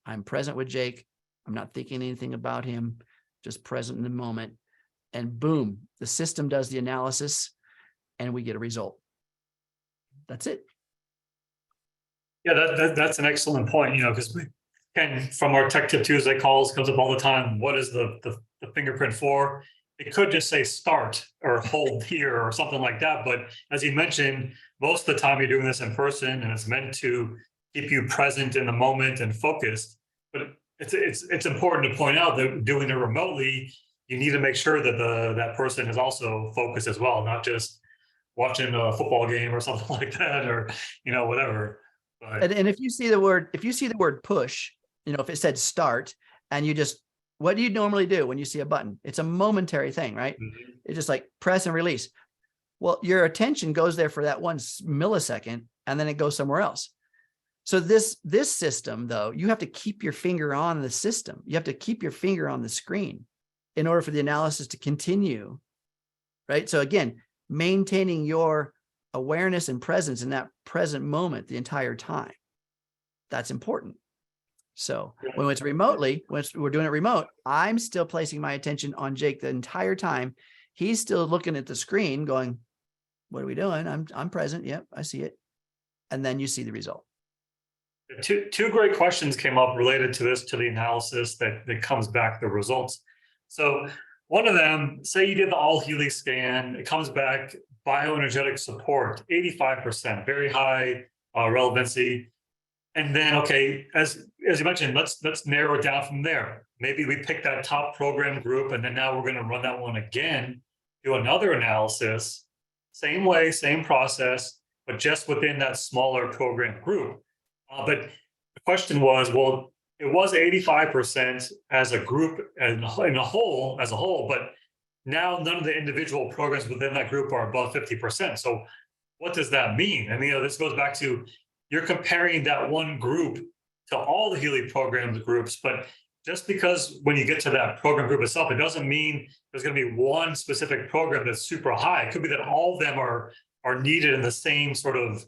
I'm present with Jake. I'm not thinking anything about him, just present in the moment. And boom, the system does the analysis and we get a result. That's it. Yeah, that's an excellent point, because we can, from our Tech Tip Tuesday calls, comes up all the time. What is the fingerprint for? It could just say start or hold here or something like that. But as you mentioned, most of the time you're doing this in person, and it's meant to keep you present in the moment and focused. But it's important to point out that doing it remotely, you need to make sure that that person is also focused as well, not just watching a football game or something like that, or whatever. But And if you see the word push, if it said start, and you just, what do you normally do when you see a button? It's a momentary thing, right? mm-hmm. It's just like press and release. Well, your attention goes there for that 1 millisecond, and then it goes somewhere else. So this system, though, you have to keep your finger on the system. You have to keep your finger on the screen in order for the analysis to continue, right? So again, maintaining your awareness and presence in that present moment the entire time. That's important. So when it's remotely, when we're doing it remote, I'm still placing my attention on Jake the entire time. He's still looking at the screen going, what are we doing? I'm present. Yep, I see it. And then you see the result. Two great questions came up related to this, to the analysis that comes back the results. So one of them, say you did the all Healy scan, it comes back bioenergetic support, 85%, very high relevancy. And then, okay, as you mentioned, let's narrow it down from there. Maybe we pick that top program group, and then now we're going to run that one again, do another analysis, same way, same process, but just within that smaller program group. But the question was, well, it was 85% as a group and in a whole, as a whole, but now none of the individual programs within that group are above 50%. So what does that mean? I mean, this goes back to, you're comparing that one group to all the Healy programs groups, but just because when you get to that program group itself, it doesn't mean there's going to be one specific program that's super high. It could be that all of them are needed in the same sort of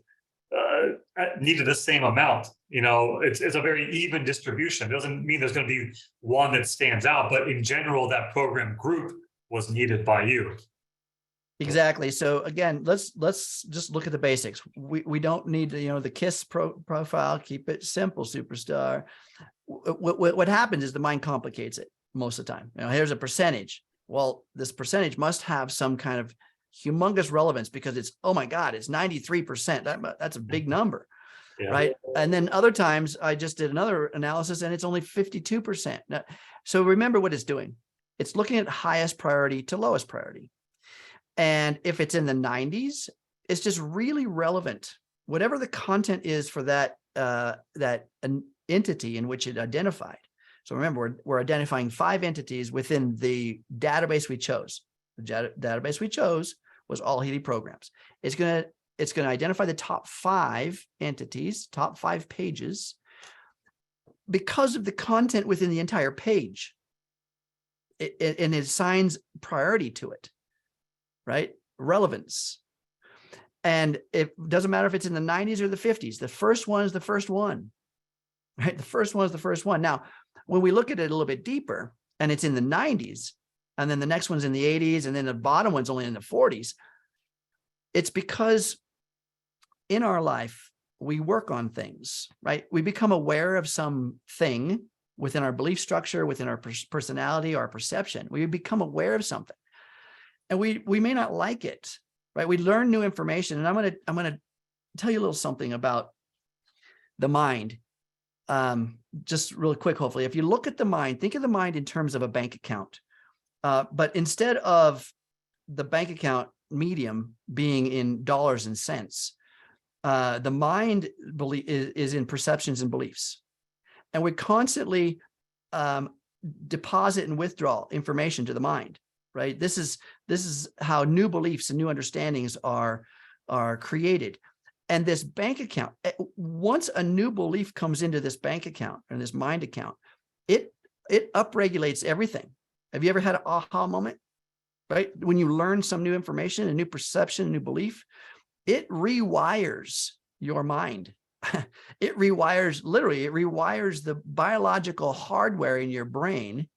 needed the same amount. You know, it's a very even distribution. It doesn't mean there's going to be one that stands out, but in general, that program group was needed by you. Exactly. So again, let's just look at the basics. We don't need to, the KISS profile. Keep it simple, superstar. What happens is the mind complicates it most of the time. Here's a percentage. Well, this percentage must have some kind of humongous relevance because it's, oh my God, it's 93%. That's a big number, right? And then other times I just did another analysis and it's only 52%. Now, so remember what it's doing. It's looking at highest priority to lowest priority. And if it's in the 90s, it's just really relevant. Whatever the content is for that an entity in which it identified. So remember, we're identifying 5 entities within the database we chose. The database we chose was all Healy programs. It's going to identify the top 5 entities, top 5 pages, because of the content within the entire page. And it assigns priority to it. Right? Relevance. And it doesn't matter if it's in the 90s or the 50s. The first one is the first one, right? The first one is the first one. Now, when we look at it a little bit deeper and it's in the 90s, and then the next one's in the 80s, and then the bottom one's only in the 40s, it's because in our life, we work on things, right? We become aware of something within our belief structure, within our personality, our perception. We become aware of something. And we may not like it, right? We learn new information, and I'm gonna tell you a little something about the mind, just really quick. Hopefully, if you look at the mind, think of the mind in terms of a bank account, but instead of the bank account medium being in dollars and cents, the mind is in perceptions and beliefs, and we constantly deposit and withdraw information to the mind. Right. This is how new beliefs and new understandings are created. And this bank account, once a new belief comes into this bank account and this mind account, it upregulates everything. Have you ever had an aha moment? Right? When you learn some new information, a new perception, a new belief, it rewires your mind. It rewires the biological hardware in your brain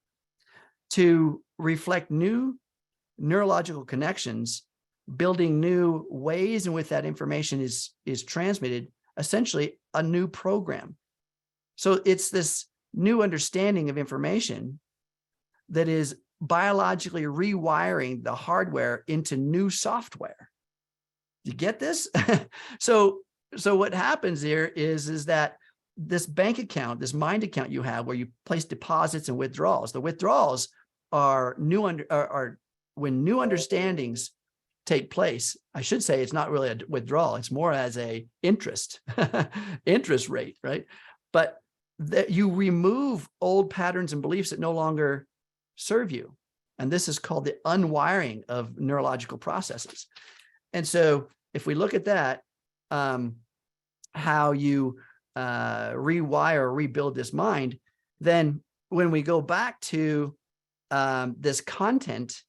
to reflect new neurological connections, building new ways in which that information is transmitted, essentially a new program. So it's this new understanding of information that is biologically rewiring the hardware into new software. You get this? So what happens here is that this bank account, this mind account you have where you place deposits and withdrawals, the withdrawals are when new understandings take place. I should say it's not really a withdrawal. It's more as a interest rate, right? But that you remove old patterns and beliefs that no longer serve you. And this is called the unwiring of neurological processes. And so if we look at that, how you rewire or rebuild this mind, then when we go back to this content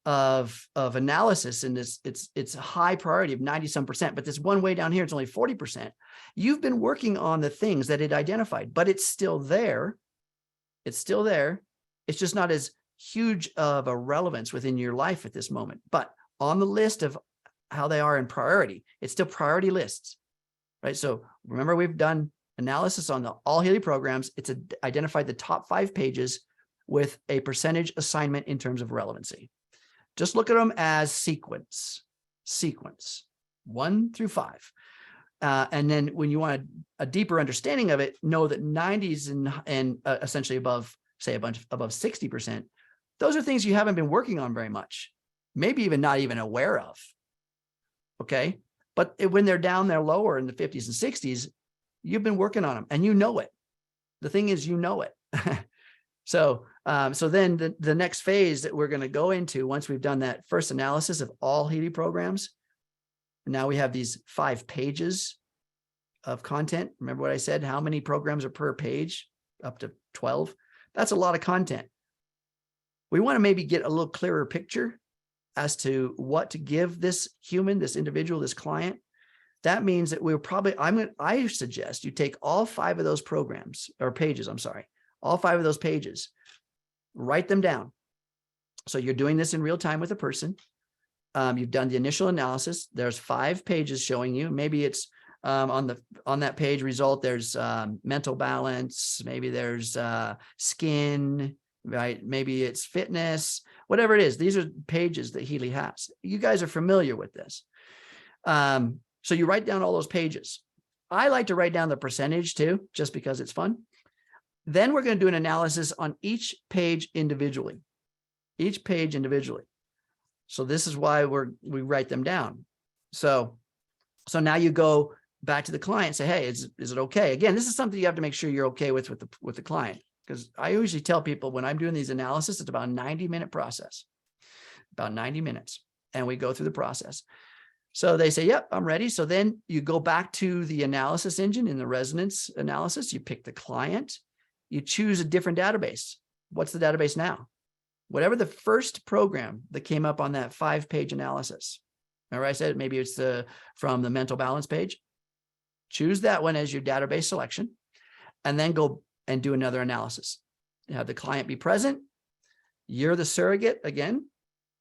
of analysis, and it's a high priority of 90-some%, but this one way down here, it's only 40%. You've been working on the things that it identified, but it's still there. It's still there. It's just not as huge of a relevance within your life at this moment. But on the list of how they are in priority, it's still priority lists, right? So remember, we've done analysis on the all Healy programs. It's identified the top 5 pages with a percentage assignment in terms of relevancy. Just look at them as sequence 1 through 5. And then when you want a deeper understanding of it, know that 90s and essentially above, say above 60%, those are things you haven't been working on very much, maybe even not even aware of. Okay. But when they're down there lower in the 50s and 60s, you've been working on them and you know it. The thing is, you know it. So then the next phase that we're going to go into, once we've done that first analysis of all Healy programs, now we have these 5 pages of content. Remember what I said? How many programs are per page? Up to 12. That's a lot of content. We want to maybe get a little clearer picture as to what to give this human, this individual, this client. That means that we're probably, I suggest you take all 5 of those programs or pages, I'm sorry, all 5 of those pages, write them down. So you're doing this in real time with a person. You've done the initial analysis. There's 5 pages showing you. Maybe it's on that page result, there's mental balance. Maybe there's skin, right? Maybe it's fitness, whatever it is. These are pages that Healy has. You guys are familiar with this. So you write down all those pages. I like to write down the percentage too, just because it's fun. Then we're going to do an analysis on each page individually. So this is why we write them down. So now you go back to the client and say, hey, is it okay? Again, this is something you have to make sure you're okay with the client. Because I usually tell people when I'm doing these analysis, it's about a 90-minute process, about 90 minutes. And we go through the process. So they say, yep, I'm ready. So then you go back to the analysis engine in the resonance analysis. You pick the client. You choose a different database. What's the database now? Whatever the first program that came up on that 5-page analysis. Remember I said maybe it's from the mental balance page. Choose that one as your database selection, and then go and do another analysis. You have the client be present. You're the surrogate again.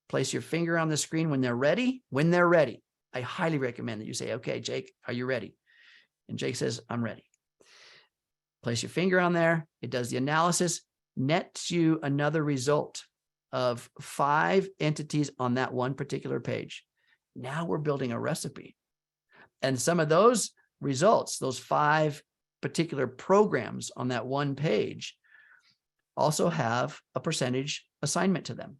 Place your finger on the screen when they're ready. When they're ready, I highly recommend that you say, okay, Jake, are you ready? And Jake says, I'm ready. Place your finger on there. It does the analysis, nets you another result of 5 entities on that one particular page. Now we're building a recipe. And some of those results, those 5 particular programs on that one page, also have a percentage assignment to them.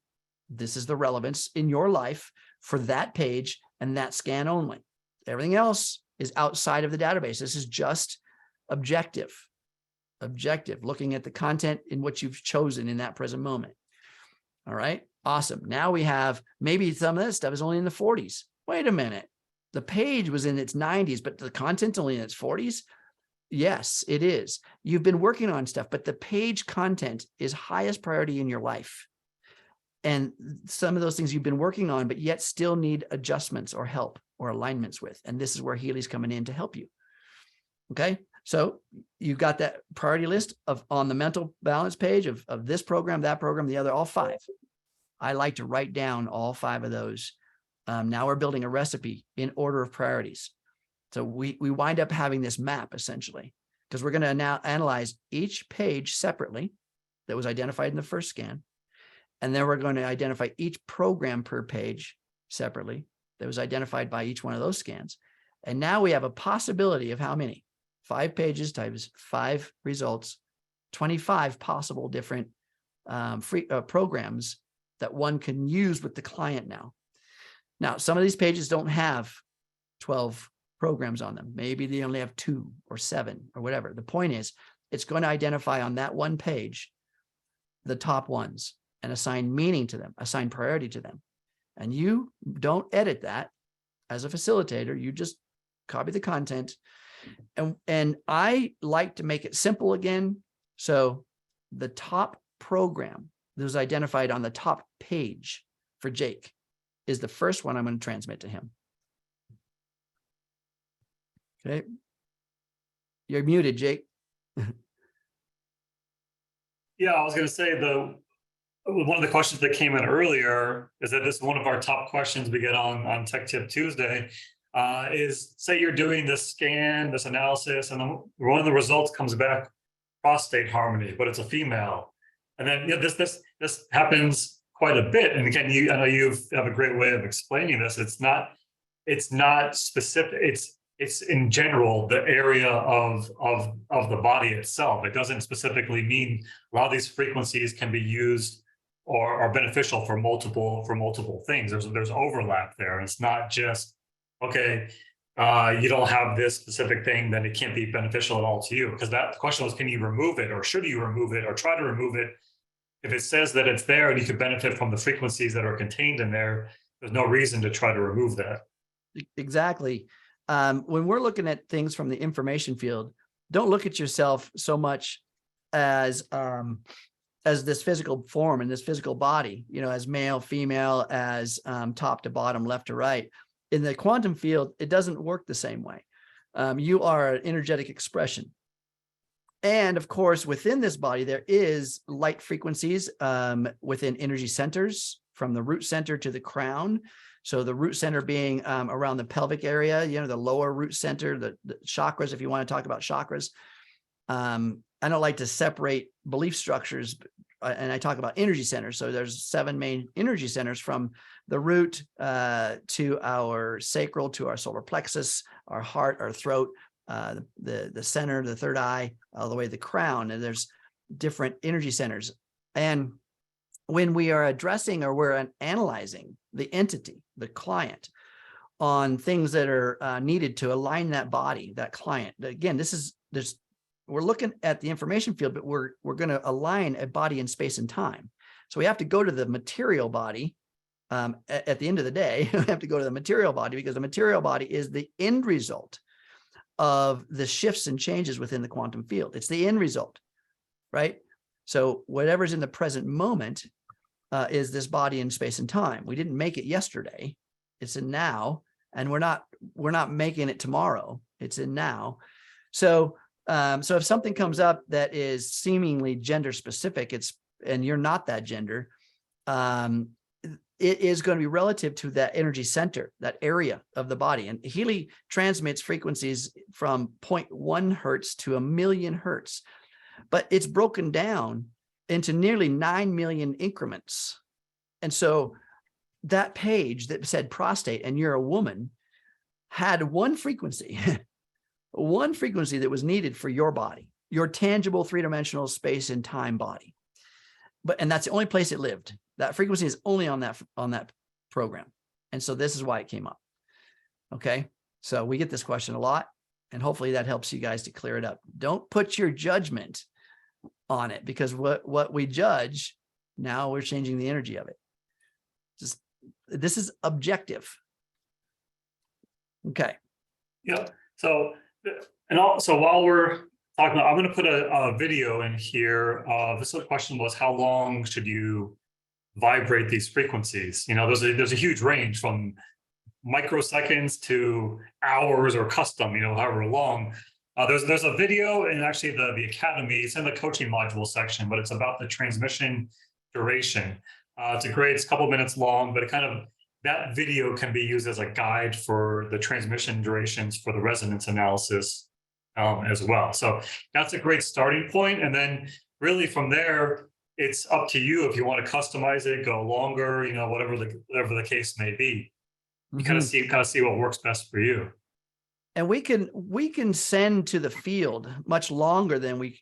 This is the relevance in your life for that page and that scan only. Everything else is outside of the database. This is just objective, looking at the content in what you've chosen in that present moment. All right, awesome. Now we have maybe some of this stuff is only in the 40s. Wait a minute. The page was in its 90s, but the content's only in its 40s. Yes, it is. You've been working on stuff, but the page content is highest priority in your life. And some of those things you've been working on, but yet still need adjustments or help or alignments with. And this is where Healy's coming in to help you. Okay. So you've got that priority list on the mental balance page of this program, that program, the other, all 5. I like to write down all 5 of those. Now we're building a recipe in order of priorities. So we wind up having this map essentially, because we're going to now analyze each page separately that was identified in the first scan. And then we're going to identify each program per page separately that was identified by each one of those scans. And now we have a possibility of how many? 5 pages times 5 results, 25 possible different programs that one can use with the client now. Now, some of these pages don't have 12 programs on them. Maybe they only have 2 or 7 or whatever. The point is, it's going to identify on that one page the top ones and assign meaning to them, assign priority to them. And you don't edit that as a facilitator. You just copy the content. And I like to make it simple again. So the top program that was identified on the top page for Jake is the first one I'm going to transmit to him. Okay. You're muted, Jake. Yeah, I was going to say one of the questions that came in earlier is that this is one of our top questions we get on Tech Tip Tuesday. is say you're doing this scan, this analysis, and then one of the results comes back prostate harmony, but it's a female. And then this happens quite a bit. And again, I know you have a great way of explaining this. It's not specific. It's in general the area of the body itself. It doesn't specifically mean a lot of these frequencies can be used or are beneficial for multiple things. There's overlap there. It's not just, okay, you don't have this specific thing, then it can't be beneficial at all to you. Because that question was, can you remove it, or should you remove it, or try to remove it? If it says that it's there and you could benefit from the frequencies that are contained in there, there's no reason to try to remove that. Exactly. When we're looking at things from the information field, don't look at yourself so much as this physical form and this physical body, as male, female, as top to bottom, left to right. In the quantum field, it doesn't work the same way. You are an energetic expression. And of course, within this body, there is light frequencies within energy centers from the root center to the crown. So the root center being around the pelvic area, the lower root center, the chakras, if you want to talk about chakras. I don't like to separate belief structures, and I talk about energy centers. So there's 7 main energy centers from the root to our sacral, to our solar plexus, our heart, our throat, the center, the third eye, all the way to the crown. And there's different energy centers. And when we are addressing or we're analyzing the entity, the client, on things that are needed to align that body, that client, again, we're looking at the information field, but we're going to align a body in space and time. So we have to go to the material body. At the end of the day, we have to go to the material body, because the material body is the end result of the shifts and changes within the quantum field. It's the end result, right? So whatever's in the present moment is this body in space and time. We didn't make it yesterday. It's in now, and we're not making it tomorrow. It's in now. So if something comes up that is seemingly gender specific, and you're not that gender, it is going to be relative to that energy center, that area of the body. And Healy transmits frequencies from 0.1 hertz to 1,000,000 hertz, but it's broken down into nearly 9 million increments. And so that page that said prostate and you're a woman had one frequency, one frequency that was needed for your body, your tangible 3-dimensional space and time body. And that's the only place it lived. That frequency is only on that program. And so this is why it came up. Okay. So we get this question a lot, and hopefully that helps you guys to clear it up. Don't put your judgment on it, because what we judge, now we're changing the energy of it. This is objective. Okay. Yep. So, and also while we're talking about, I'm going to put a video in here. This question was, how long should you vibrate these frequencies? There's a huge range from microseconds to hours or custom, however long. There's a video in actually the Academy. It's in the coaching module section, but it's about the transmission duration. It's a couple minutes long, but that video can be used as a guide for the transmission durations for the resonance analysis as well. So that's a great starting point. And then really from there, it's up to you if you want to customize it, go longer, whatever the case may be. You kind of see what works best for you. And we can send to the field much longer than we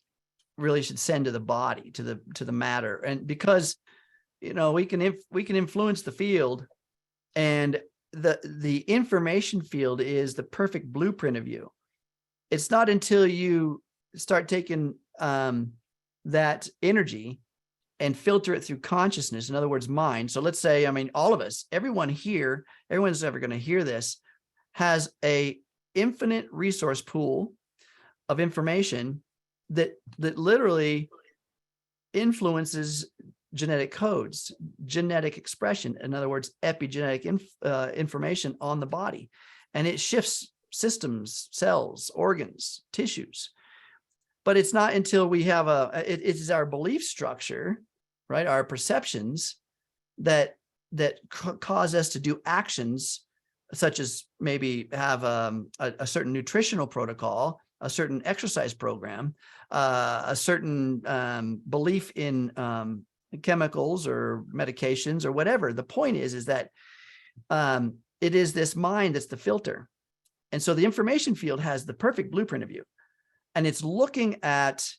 really should send to the body, to the matter. And because we can influence the field, and the information field is the perfect blueprint of you. It's not until you start taking that energy and filter it through consciousness, in other words, mind. So let's say, all of us, everyone's ever going to hear this, has a infinite resource pool of information that literally influences genetic codes, genetic expression, in other words, epigenetic information on the body. And it shifts systems, cells, organs, tissues. But it's not until we have it is our belief structure, right? Our perceptions that cause us to do actions such as maybe have a certain nutritional protocol, a certain exercise program, a certain belief in chemicals or medications or whatever. The point is that it is this mind that's the filter. And so the information field has the perfect blueprint of you. And it's looking at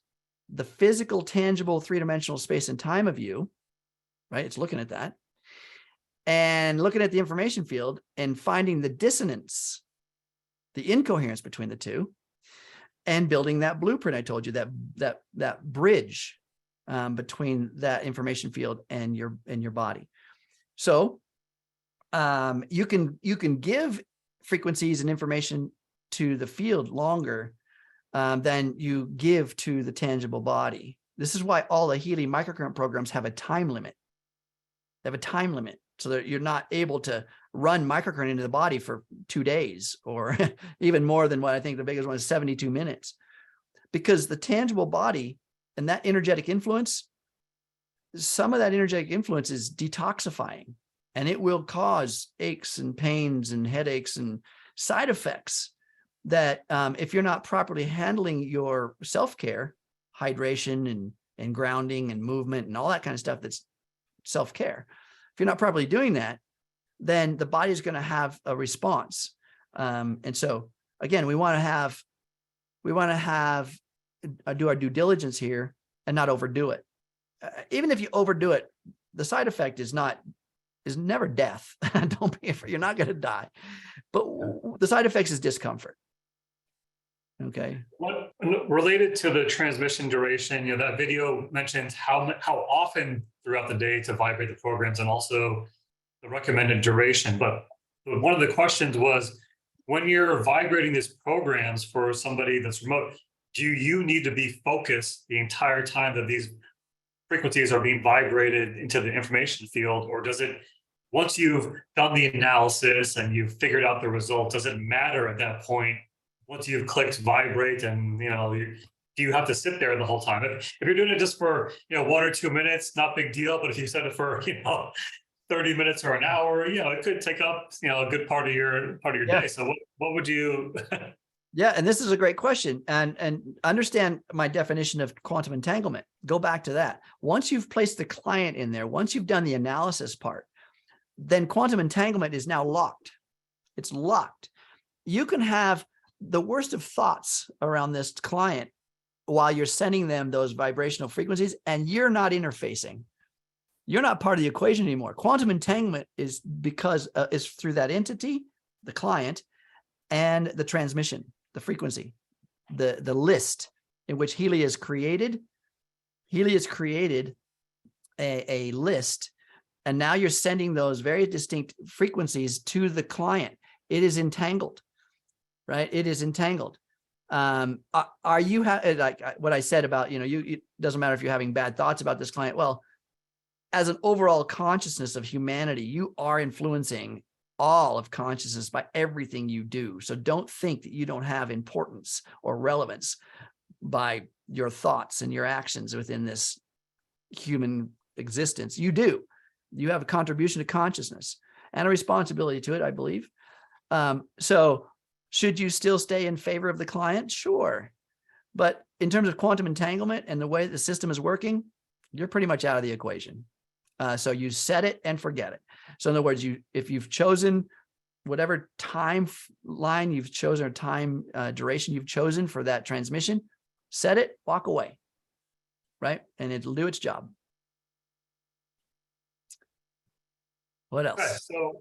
the physical, tangible, three-dimensional space and time of you, right? It's looking at that and looking at the information field and finding the dissonance, the incoherence between the two, and building that blueprint. I told you that bridge between that information field and your body. So you can give frequencies and information to the field longer than you give to the tangible body. This is why all the Healy microcurrent programs have a time limit. They have a time limit so that you're not able to run microcurrent into the body for 2 days or even more than what I think the biggest one is 72 minutes. Because the tangible body and that energetic influence, some of that energetic influence is detoxifying, and it will cause aches and pains and headaches and side effects that if you're not properly handling your self-care, hydration and grounding and movement and all that kind of stuff, that's self-care. If you're not properly doing that, then the body is going to have a response. And so again, we want to do our due diligence here and not overdo it. Even if you overdo it, the side effect is never death. Don't be afraid. You're not going to die, but the side effects is discomfort. Okay. What related to the transmission duration, that video mentions how often throughout the day to vibrate the programs and also the recommended duration. But one of the questions was, when you're vibrating these programs for somebody that's remote, do you need to be focused the entire time that these frequencies are being vibrated into the information field? Or does it, once you've done the analysis and you've figured out the result, does it matter at that point? Once you've clicked vibrate and, do you have to sit there the whole time? If you're doing it just for, 1 or 2 minutes, not big deal. But if you set it for, 30 minutes or an hour, it could take up, a good part of your day. So what would you? Yeah. And this is a great question. And understand my definition of quantum entanglement. Go back to that. Once you've placed the client in there, once you've done the analysis part, then quantum entanglement is now locked. It's locked. You can have the worst of thoughts around this client while you're sending them those vibrational frequencies, and you're not interfacing. You're not part of the equation anymore. Quantum entanglement is because is through that entity, the client, and the transmission, the frequency, the list in which Healy has created. Healy has created a list, and now you're sending those very distinct frequencies to the client. It is entangled, right? It is entangled. Are you like what I said about, it doesn't matter if you're having bad thoughts about this client. Well, as an overall consciousness of humanity, you are influencing all of consciousness by everything you do. So don't think that you don't have importance or relevance by your thoughts and your actions within this human existence. You do. You have a contribution to consciousness and a responsibility to it, I believe. So should you still stay in favor of the client? Sure. But in terms of quantum entanglement and the way the system is working, you're pretty much out of the equation. So you set it and forget it. So in other words, if you've chosen whatever timeline you've chosen or time duration you've chosen for that transmission, set it, walk away, right? And it'll do its job. What else? Okay, so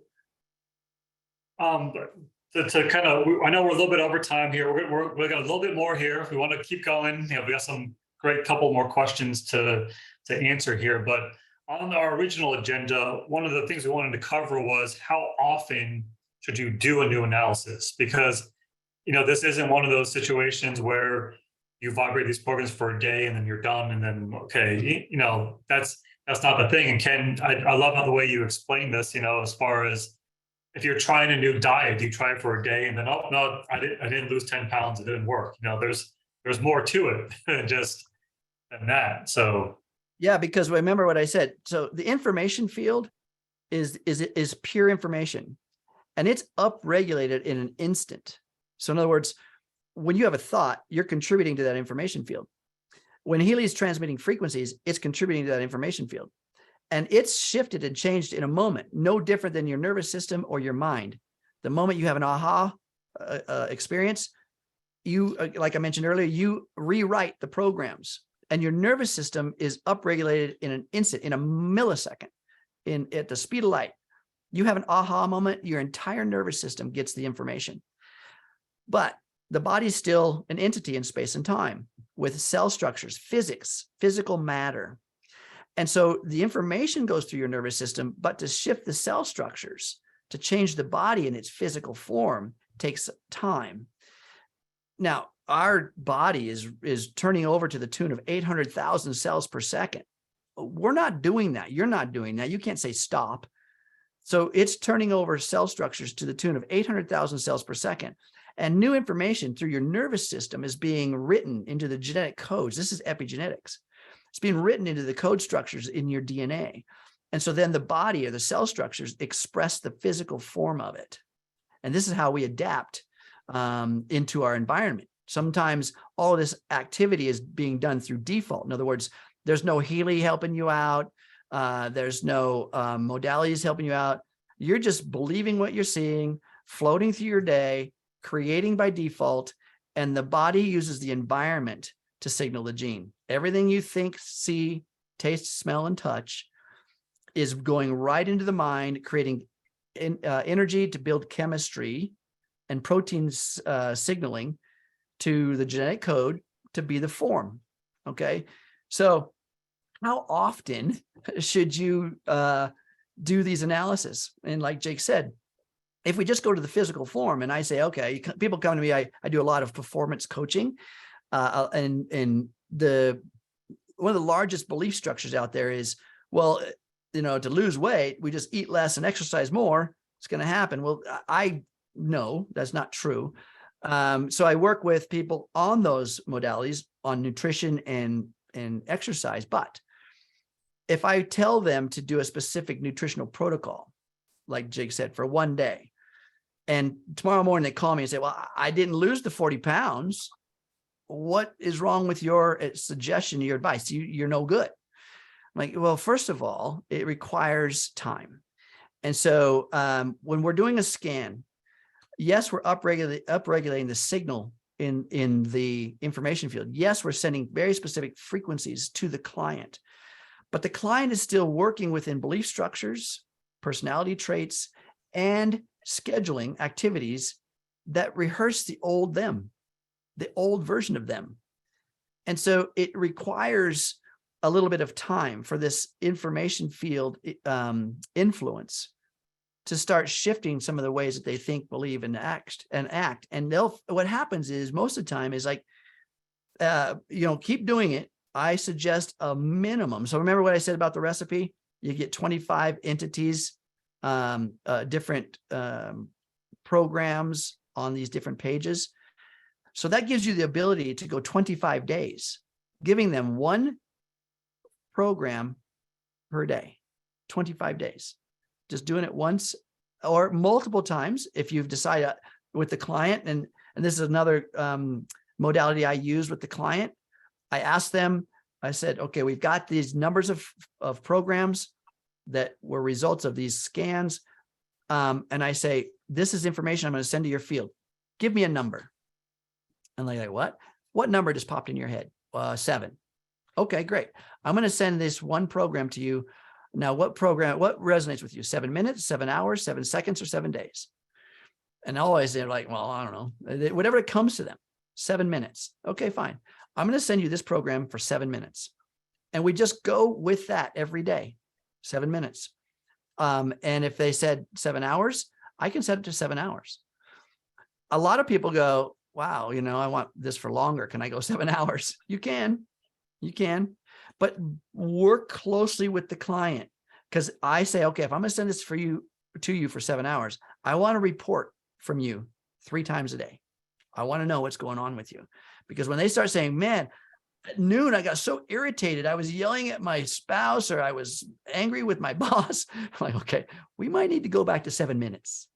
to kind of, I know we're a little bit over time here. We got a little bit more here. If we want to keep going, we got some great couple more questions to answer here. But on our original agenda, one of the things we wanted to cover was how often should you do a new analysis? Because, this isn't one of those situations where you vibrate these programs for a day and then you're done and then, okay, that's not the thing. And Ken, I love how the way you explain this, as far as if you're trying a new diet, you try it for a day and then, oh, no, I didn't lose 10 pounds. It didn't work. There's more to it than just than that. So. Yeah, because remember what I said. So the information field is pure information. and it's upregulated in an instant. So in other words, when you have a thought, you're contributing to that information field. When Healy is transmitting frequencies, it's contributing to that information field. And it's shifted and changed in a moment, no different than your nervous system or your mind. The moment you have an aha experience, you, like I mentioned earlier, you rewrite the programs, and your nervous system is upregulated in an instant, in a millisecond, at the speed of light. You have an aha moment, your entire nervous system gets the information. But the body's still an entity in space and time with cell structures, physics, physical matter. And so the information goes through your nervous system, but to shift the cell structures, to change the body in its physical form, takes time. Now, our body is turning over to the tune of 800,000 cells per second. We're not doing that. You're not doing that. You can't say stop. So it's turning over cell structures to the tune of 800,000 cells per second. And new information through your nervous system is being written into the genetic codes. This is epigenetics. It's being written into the code structures in your DNA. And so then the body or the cell structures express the physical form of it. And this is how we adapt into our environment. Sometimes all of this activity is being done through default. In other words, there's no Healy helping you out. There's no modalities helping you out. You're just believing what you're seeing, floating through your day, creating by default, and the body uses the environment to signal the gene. Everything you think, see, taste, smell, and touch is going right into the mind, creating energy to build chemistry and protein signaling to the genetic code to be the form. Okay, so how often should you do these analysis? And like Jake said, if we just go to the physical form and I say, okay, people come to me, I do a lot of performance coaching, and one of the largest belief structures out there is, well, to lose weight, we just eat less and exercise more, it's going to happen. Well, I know that's not true. So I work with people on those modalities, on nutrition and exercise. But if I tell them to do a specific nutritional protocol, like Jake said, for one day, and tomorrow morning they call me and say, well, I didn't lose the 40 pounds. What is wrong with your suggestion, your advice? You're no good. I'm like, well, first of all, it requires time. And so when we're doing a scan, yes, we're upregulating the signal in the information field. Yes, we're sending very specific frequencies to the client, but the client is still working within belief structures, personality traits, and scheduling activities that rehearse the old them, the old version of them. And so it requires a little bit of time for this information field influence to start shifting some of the ways that they think, believe, and act. And what happens is most of the time is like, keep doing it. I suggest a minimum. So remember what I said about the recipe? You get 25 entities, different programs on these different pages. So that gives you the ability to go 25 days, giving them one program per day, 25 days, just doing it once or multiple times. If you've decided with the client, and this is another modality I use with the client, I asked them, I said, okay, we've got these numbers of programs that were results of these scans. And I say, this is information I'm going to send to your field. Give me a number. And they're like, what? What number just popped in your head? 7. Okay, great. I'm going to send this one program to you. Now, what resonates with you? 7 minutes, 7 hours, 7 seconds, or 7 days? And always they're like, well, I don't know. Whatever it comes to them, 7 minutes. Okay, fine. I'm going to send you this program for 7 minutes. And we just go with that every day, 7 minutes. And if they said 7 hours, I can set it to 7 hours. A lot of people go, wow, I want this for longer. Can I go 7 hours? You can, but work closely with the client. Because I say, okay, if I'm going to send this to you for 7 hours, I want to report from you 3 times a day. I want to know what's going on with you. Because when they start saying, man, at noon, I got so irritated. I was yelling at my spouse, or I was angry with my boss. I'm like, okay, we might need to go back to 7 minutes.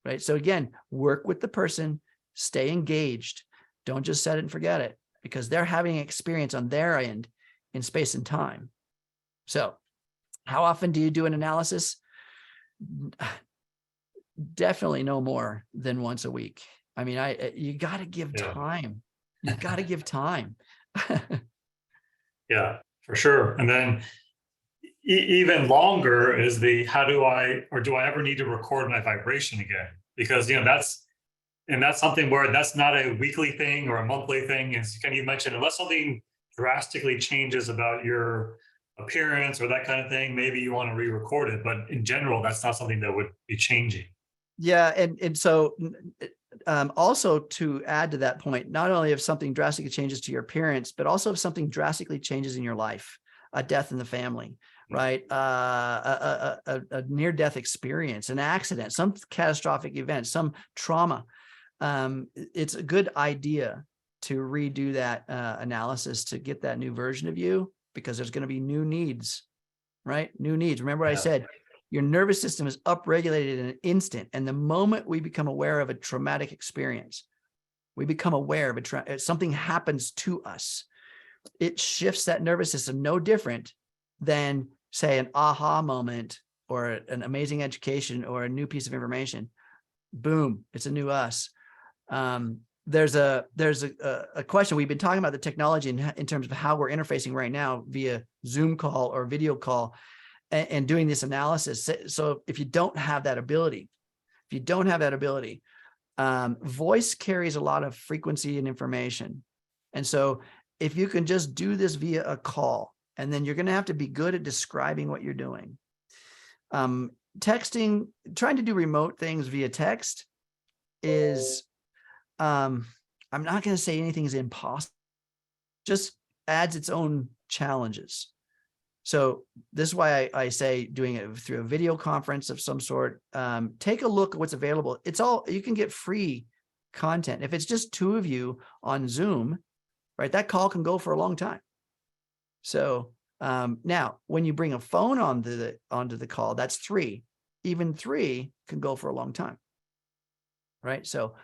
right? So again, work with the person, stay engaged. Don't just set it and forget it, because they're having experience on their end in space and time. So how often do you do an analysis? Definitely no more than once a week. I mean, you got to give time. You got to give time. Yeah, for sure. And then even longer is the how do I ever need to record my vibration again? Because that's something where that's not a weekly thing or a monthly thing. As you mentioned, unless something drastically changes about your appearance or that kind of thing, maybe you want to re-record it. But in general, that's not something that would be changing. Yeah, and so also to add to that point, not only if something drastically changes to your appearance, but also if something drastically changes in your life, a death in the family, right? A near-death experience, an accident, some catastrophic event, some trauma. It's a good idea to redo that analysis to get that new version of you, because there's going to be new needs, right? New needs. Remember what I said? Your nervous system is upregulated in an instant. And the moment we become aware of a traumatic experience, we become aware of something happens to us. It shifts that nervous system, no different than, say, an aha moment or an amazing education or a new piece of information. Boom, it's a new us. There's a question. We've been talking about the technology in terms of how we're interfacing right now via Zoom call or video call and doing this analysis. So if you don't have that ability, voice carries a lot of frequency and information. And so if you can just do this via a call, and then you're going to have to be good at describing what you're doing. Texting, trying to do remote things via text is, I'm not going to say anything is impossible, just adds its own challenges. So this is why I say doing it through a video conference of some sort. Take a look at what's available. You can get free content. If it's just two of you on Zoom, right, that call can go for a long time. So now when you bring a phone onto the call, that's three. Even three can go for a long time, right? So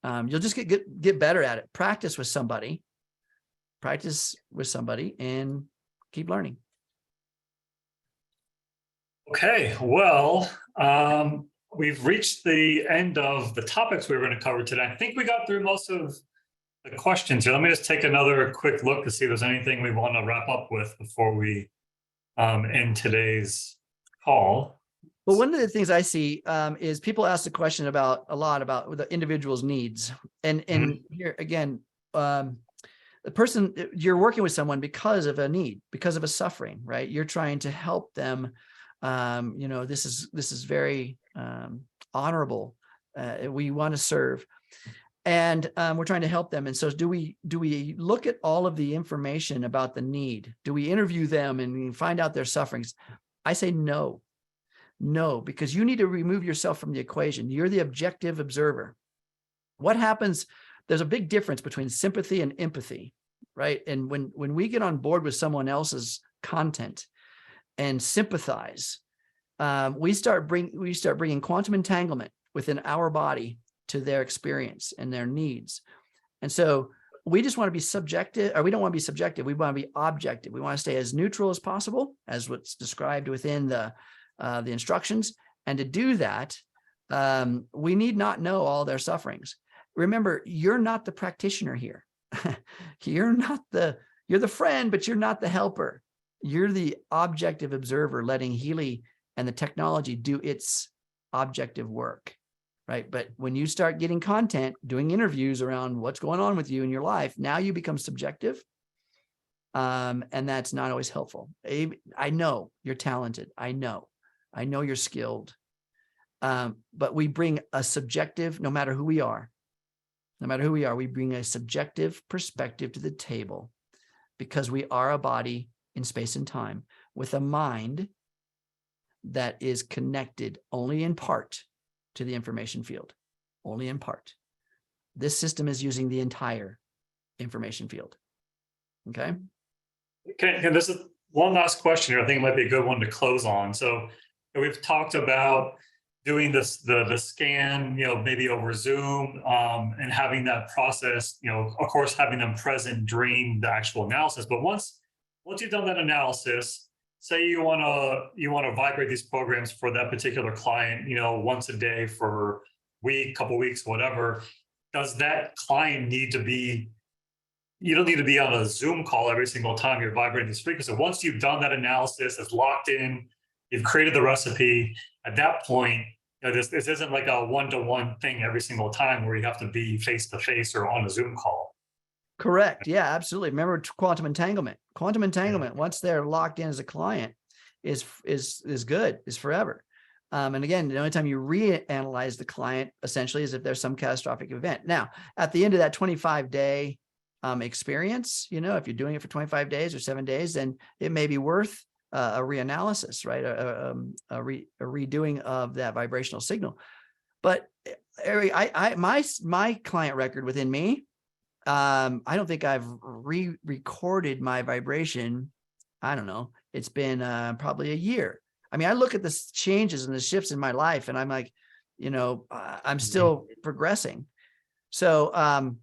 you'll just get better at it. Practice with somebody, and keep learning. Okay, well, we've reached the end of the topics we were going to cover today. I think we got through most of the questions here. Let me just take another quick look to see if there's anything we want to wrap up with before we end today's call. Well, one of the things I see is people ask the question a lot about the individual's needs. And here again, the person, you're working with someone because of a need, because of a suffering, right? You're trying to help them. This is very honorable. We want to serve, and we're trying to help them. And so do we look at all of the information about the need? Do we interview them and find out their sufferings? I say no, because you need to remove yourself from the equation. You're the objective observer. What happens? There's a big difference between sympathy and empathy, right? And when we get on board with someone else's content and sympathize, we start bringing quantum entanglement within our body to their experience and their needs. And so we just want to be subjective, or we don't want to be subjective. We want to be objective. We want to stay as neutral as possible, as what's described within the instructions. And to do that, we need not know all their sufferings. Remember, you're not the practitioner here. You're the friend, but you're not the helper. You're the objective observer, letting Healy and the technology do its objective work, right? But when you start getting content, doing interviews around what's going on with you in your life, now you become subjective. And that's not always helpful. I know you're talented. I know you're skilled. But we bring a subjective, no matter who we are, we bring a subjective perspective to the table, because we are a body in space and time with a mind that is connected only in part to the information field, only in part. This system is using the entire information field. Okay. Okay, this is one last question here. I think it might be a good one to close on. So we've talked about doing this, the scan, maybe over Zoom, and having that process, of course, having them present during the actual analysis. But once you've done that analysis, say you want to vibrate these programs for that particular client, once a day for a week, couple weeks, whatever. Does that client need to be? You don't need to be on a Zoom call every single time you're vibrating this frequency. Once you've done that analysis, it's locked in, you've created the recipe. At that point, this isn't like a one-to-one thing every single time where you have to be face-to-face or on a Zoom call. Correct. Yeah, absolutely. Remember quantum entanglement. Quantum entanglement, once they're locked in as a client, is good, is forever. And again, the only time you reanalyze the client essentially is if there's some catastrophic event. Now, at the end of that 25-day experience, if you're doing it for 25 days or 7 days, then it may be worth a reanalysis, right? A redoing of that vibrational signal. But Ari, my client record within me, I don't think I've re-recorded my vibration. I don't know. It's been probably a year. I mean, I look at the changes and the shifts in my life, and I'm like, I'm still progressing. So,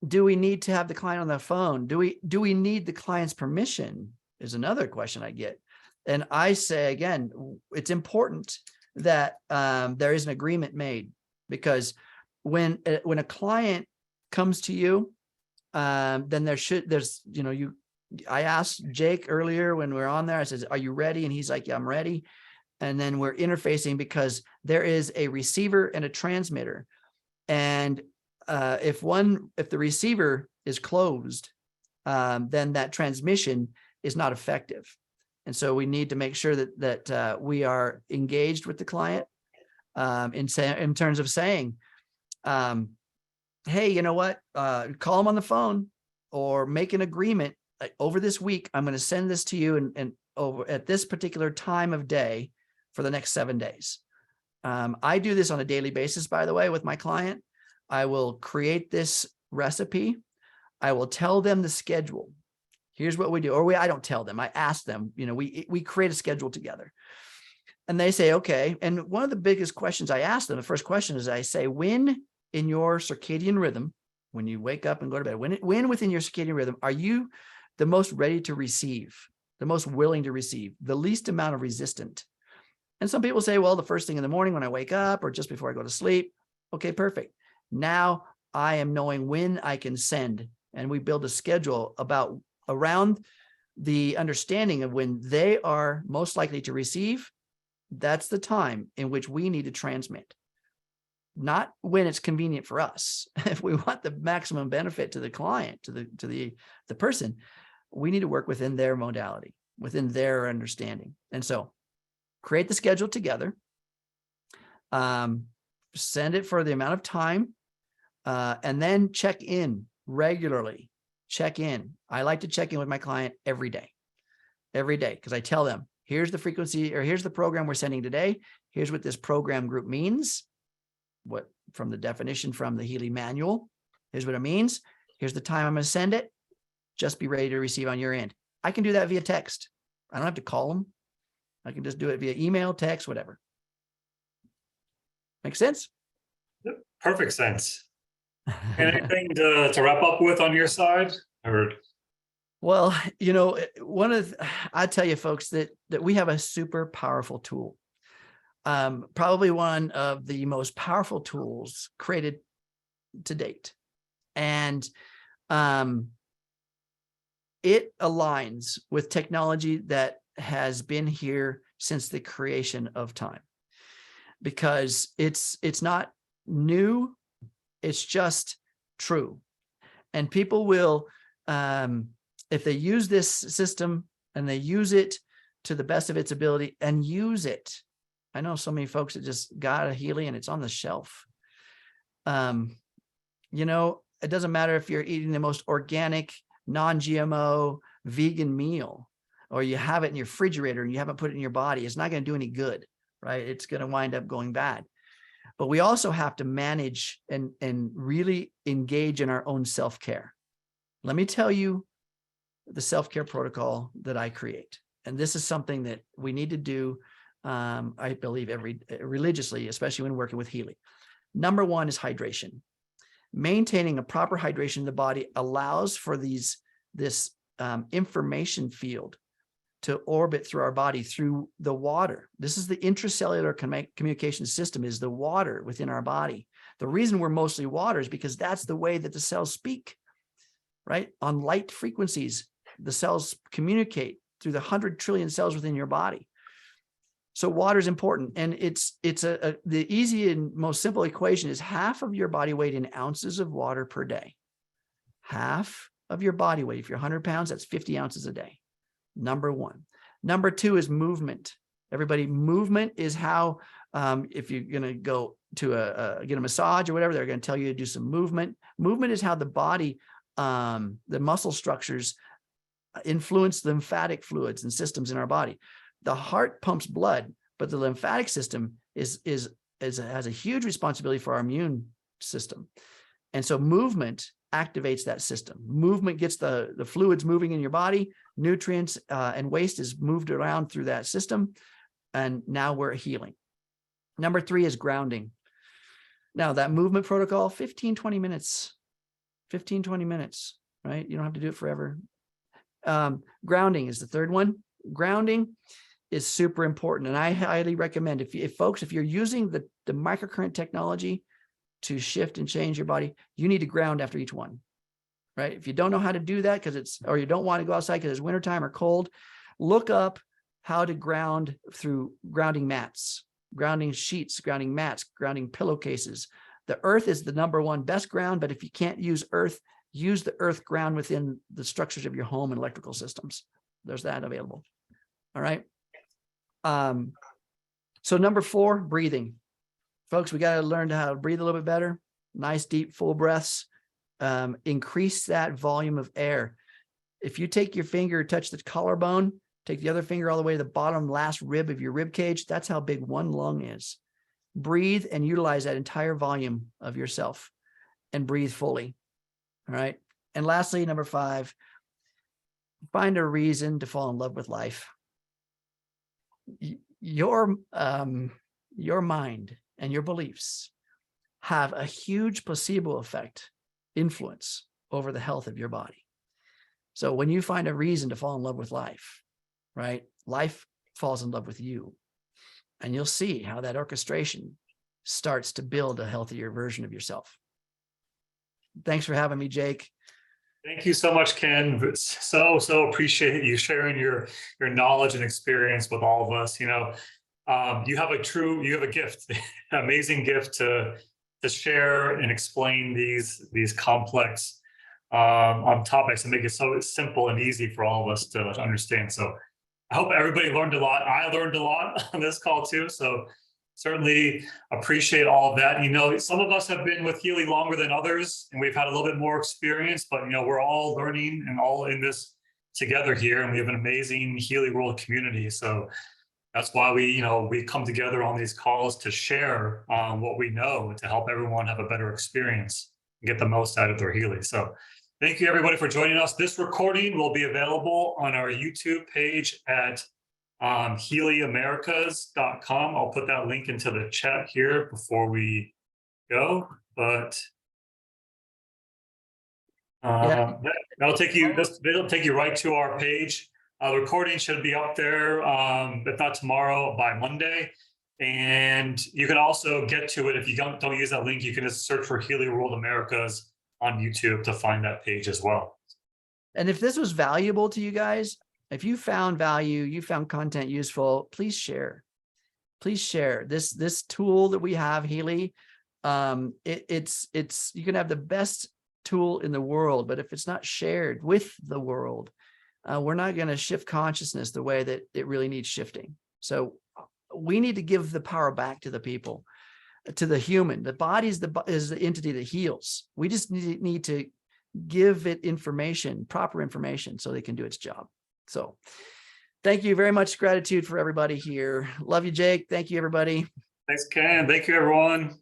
do we need to have the client on the phone? Do we need the client's permission? Is another question I get. And I say, again, it's important that there is an agreement made, because when a client comes to you, then I asked Jake earlier when we were on there, I said, are you ready? And he's like, yeah, I'm ready. And then we're interfacing, because there is a receiver and a transmitter. And if the receiver is closed, then that transmission is not effective. And so we need to make sure that we are engaged with the client in terms of saying, hey, you know what? Call them on the phone or make an agreement. Over this week, I'm going to send this to you and over at this particular time of day for the next 7 days. I do this on a daily basis, by the way, with my client. I will create this recipe. I will tell them the schedule. Here's what we do. Or I don't tell them. I ask them, we create a schedule together. And they say, okay. And one of the biggest questions I ask them, the first question is, I say, when in your circadian rhythm, when you wake up and go to bed, when within your circadian rhythm are you the most ready to receive, the most willing to receive, the least amount of resistant? And some people say, well, the first thing in the morning when I wake up or just before I go to sleep. Okay, perfect. Now I am knowing when I can send, and we build a schedule around the understanding of when they are most likely to receive. That's the time in which we need to transmit, not when it's convenient for us. If we want the maximum benefit to the client, to the person, we need to work within their modality, within their understanding. And so create the schedule together, send it for the amount of time, and then check in regularly. Check in. I like to check in with my client every day, because I tell them, here's the frequency, or here's the program we're sending today. Here's what this program group means. What from the definition from the Healy manual. Here's what it means. Here's the time I'm going to send it. Just be ready to receive on your end. I can do that via text. I don't have to call them. I can just do it via email, text, whatever. Make sense? Perfect sense. Anything to wrap up with on your side? Or well, I tell you folks that we have a super powerful tool. Probably one of the most powerful tools created to date. And it aligns with technology that has been here since the creation of time, because it's not new, it's just true. And people will, if they use this system and they use it to the best of its ability and use it. I know so many folks that just got a Healy and it's on the shelf. It doesn't matter if you're eating the most organic, non-GMO, vegan meal, or you have it in your refrigerator and you haven't put it in your body. It's not going to do any good, right? It's going to wind up going bad. But we also have to manage and really engage in our own self-care. Let me tell you the self-care protocol that I create. And this is something that we need to do I believe religiously, especially when working with Healy. Number one is hydration. Maintaining a proper hydration in the body allows for this information field to orbit through our body through the water. This is the intracellular communication system, is the water within our body. The reason we're mostly water is because that's the way that the cells speak, right? On light frequencies, the cells communicate through the 100 trillion cells within your body. So water is important. And the easy and most simple equation is half of your body weight in ounces of water per day. Half of your body weight. If you're 100 pounds, that's 50 ounces a day. Number one. Number two is movement. Everybody, movement is how, if you're going to go to get a massage or whatever, they're going to tell you to do some movement. Movement is how the body, the muscle structures influence lymphatic fluids and systems in our body. The heart pumps blood, but the lymphatic system has a huge responsibility for our immune system. And so movement activates that system. Movement gets the fluids moving in your body, nutrients and waste is moved around through that system. And now we're healing. Number three is grounding. Now that movement protocol, 15, 20 minutes, 15, 20 minutes, right? You don't have to do it forever. Grounding is the third one. Grounding is super important. And I highly recommend if folks, if you're using the microcurrent technology to shift and change your body, you need to ground after each one, right? If you don't know how to do that or you don't want to go outside because it's wintertime or cold, look up how to ground through grounding mats, grounding sheets, grounding mats, grounding pillowcases. The earth is the number one best ground, but if you can't use earth, use the earth ground within the structures of your home and electrical systems. There's that available. All right. So number four, breathing. Folks, we got to learn how to breathe a little bit better. Nice, deep, full breaths. Increase that volume of air. If you take your finger, touch the collarbone, take the other finger all the way to the bottom last rib of your rib cage. That's how big one lung is. Breathe and utilize that entire volume of yourself and breathe fully. All right. And lastly, number five, find a reason to fall in love with life. Your mind and your beliefs have a huge placebo effect influence over the health of your body. So when you find a reason to fall in love with life, right? Life falls in love with you, and you'll see how that orchestration starts to build a healthier version of yourself. Thanks for having me, Jake. Thank you so much, Ken. So appreciate you sharing your knowledge and experience with all of us. You know, you have a gift, amazing gift to share and explain these complex topics and make it so simple and easy for all of us to understand. So I hope everybody learned a lot. I learned a lot on this call too. So certainly appreciate all of that. You know, some of us have been with Healy longer than others, and we've had a little bit more experience, but, you know, we're all learning and all in this together here, and we have an amazing Healy World community. So that's why we come together on these calls to share what we know to help everyone have a better experience and get the most out of their Healy. So thank you, everybody, for joining us. This recording will be available on our YouTube page at HealyAmericas.com. I'll put that link into the chat here before we go, but that'll take you right to our page. The recording should be up there, if not tomorrow, by Monday. And you can also get to it if you don't use that link. You can just search for Healy World Americas on YouTube to find that page as well. And if this was valuable to you guys, if you found value, you found content useful, please share. Please share this tool that we have, Healy. It's you can have the best tool in the world, but if it's not shared with the world, we're not going to shift consciousness the way that it really needs shifting. So we need to give the power back to the people, to the human. The body is the entity that heals. We just need to give it information, proper information, so they can do its job. So thank you very much. Gratitude for everybody here. Love you, Jake. Thank you, everybody. Thanks, Ken. Thank you, everyone.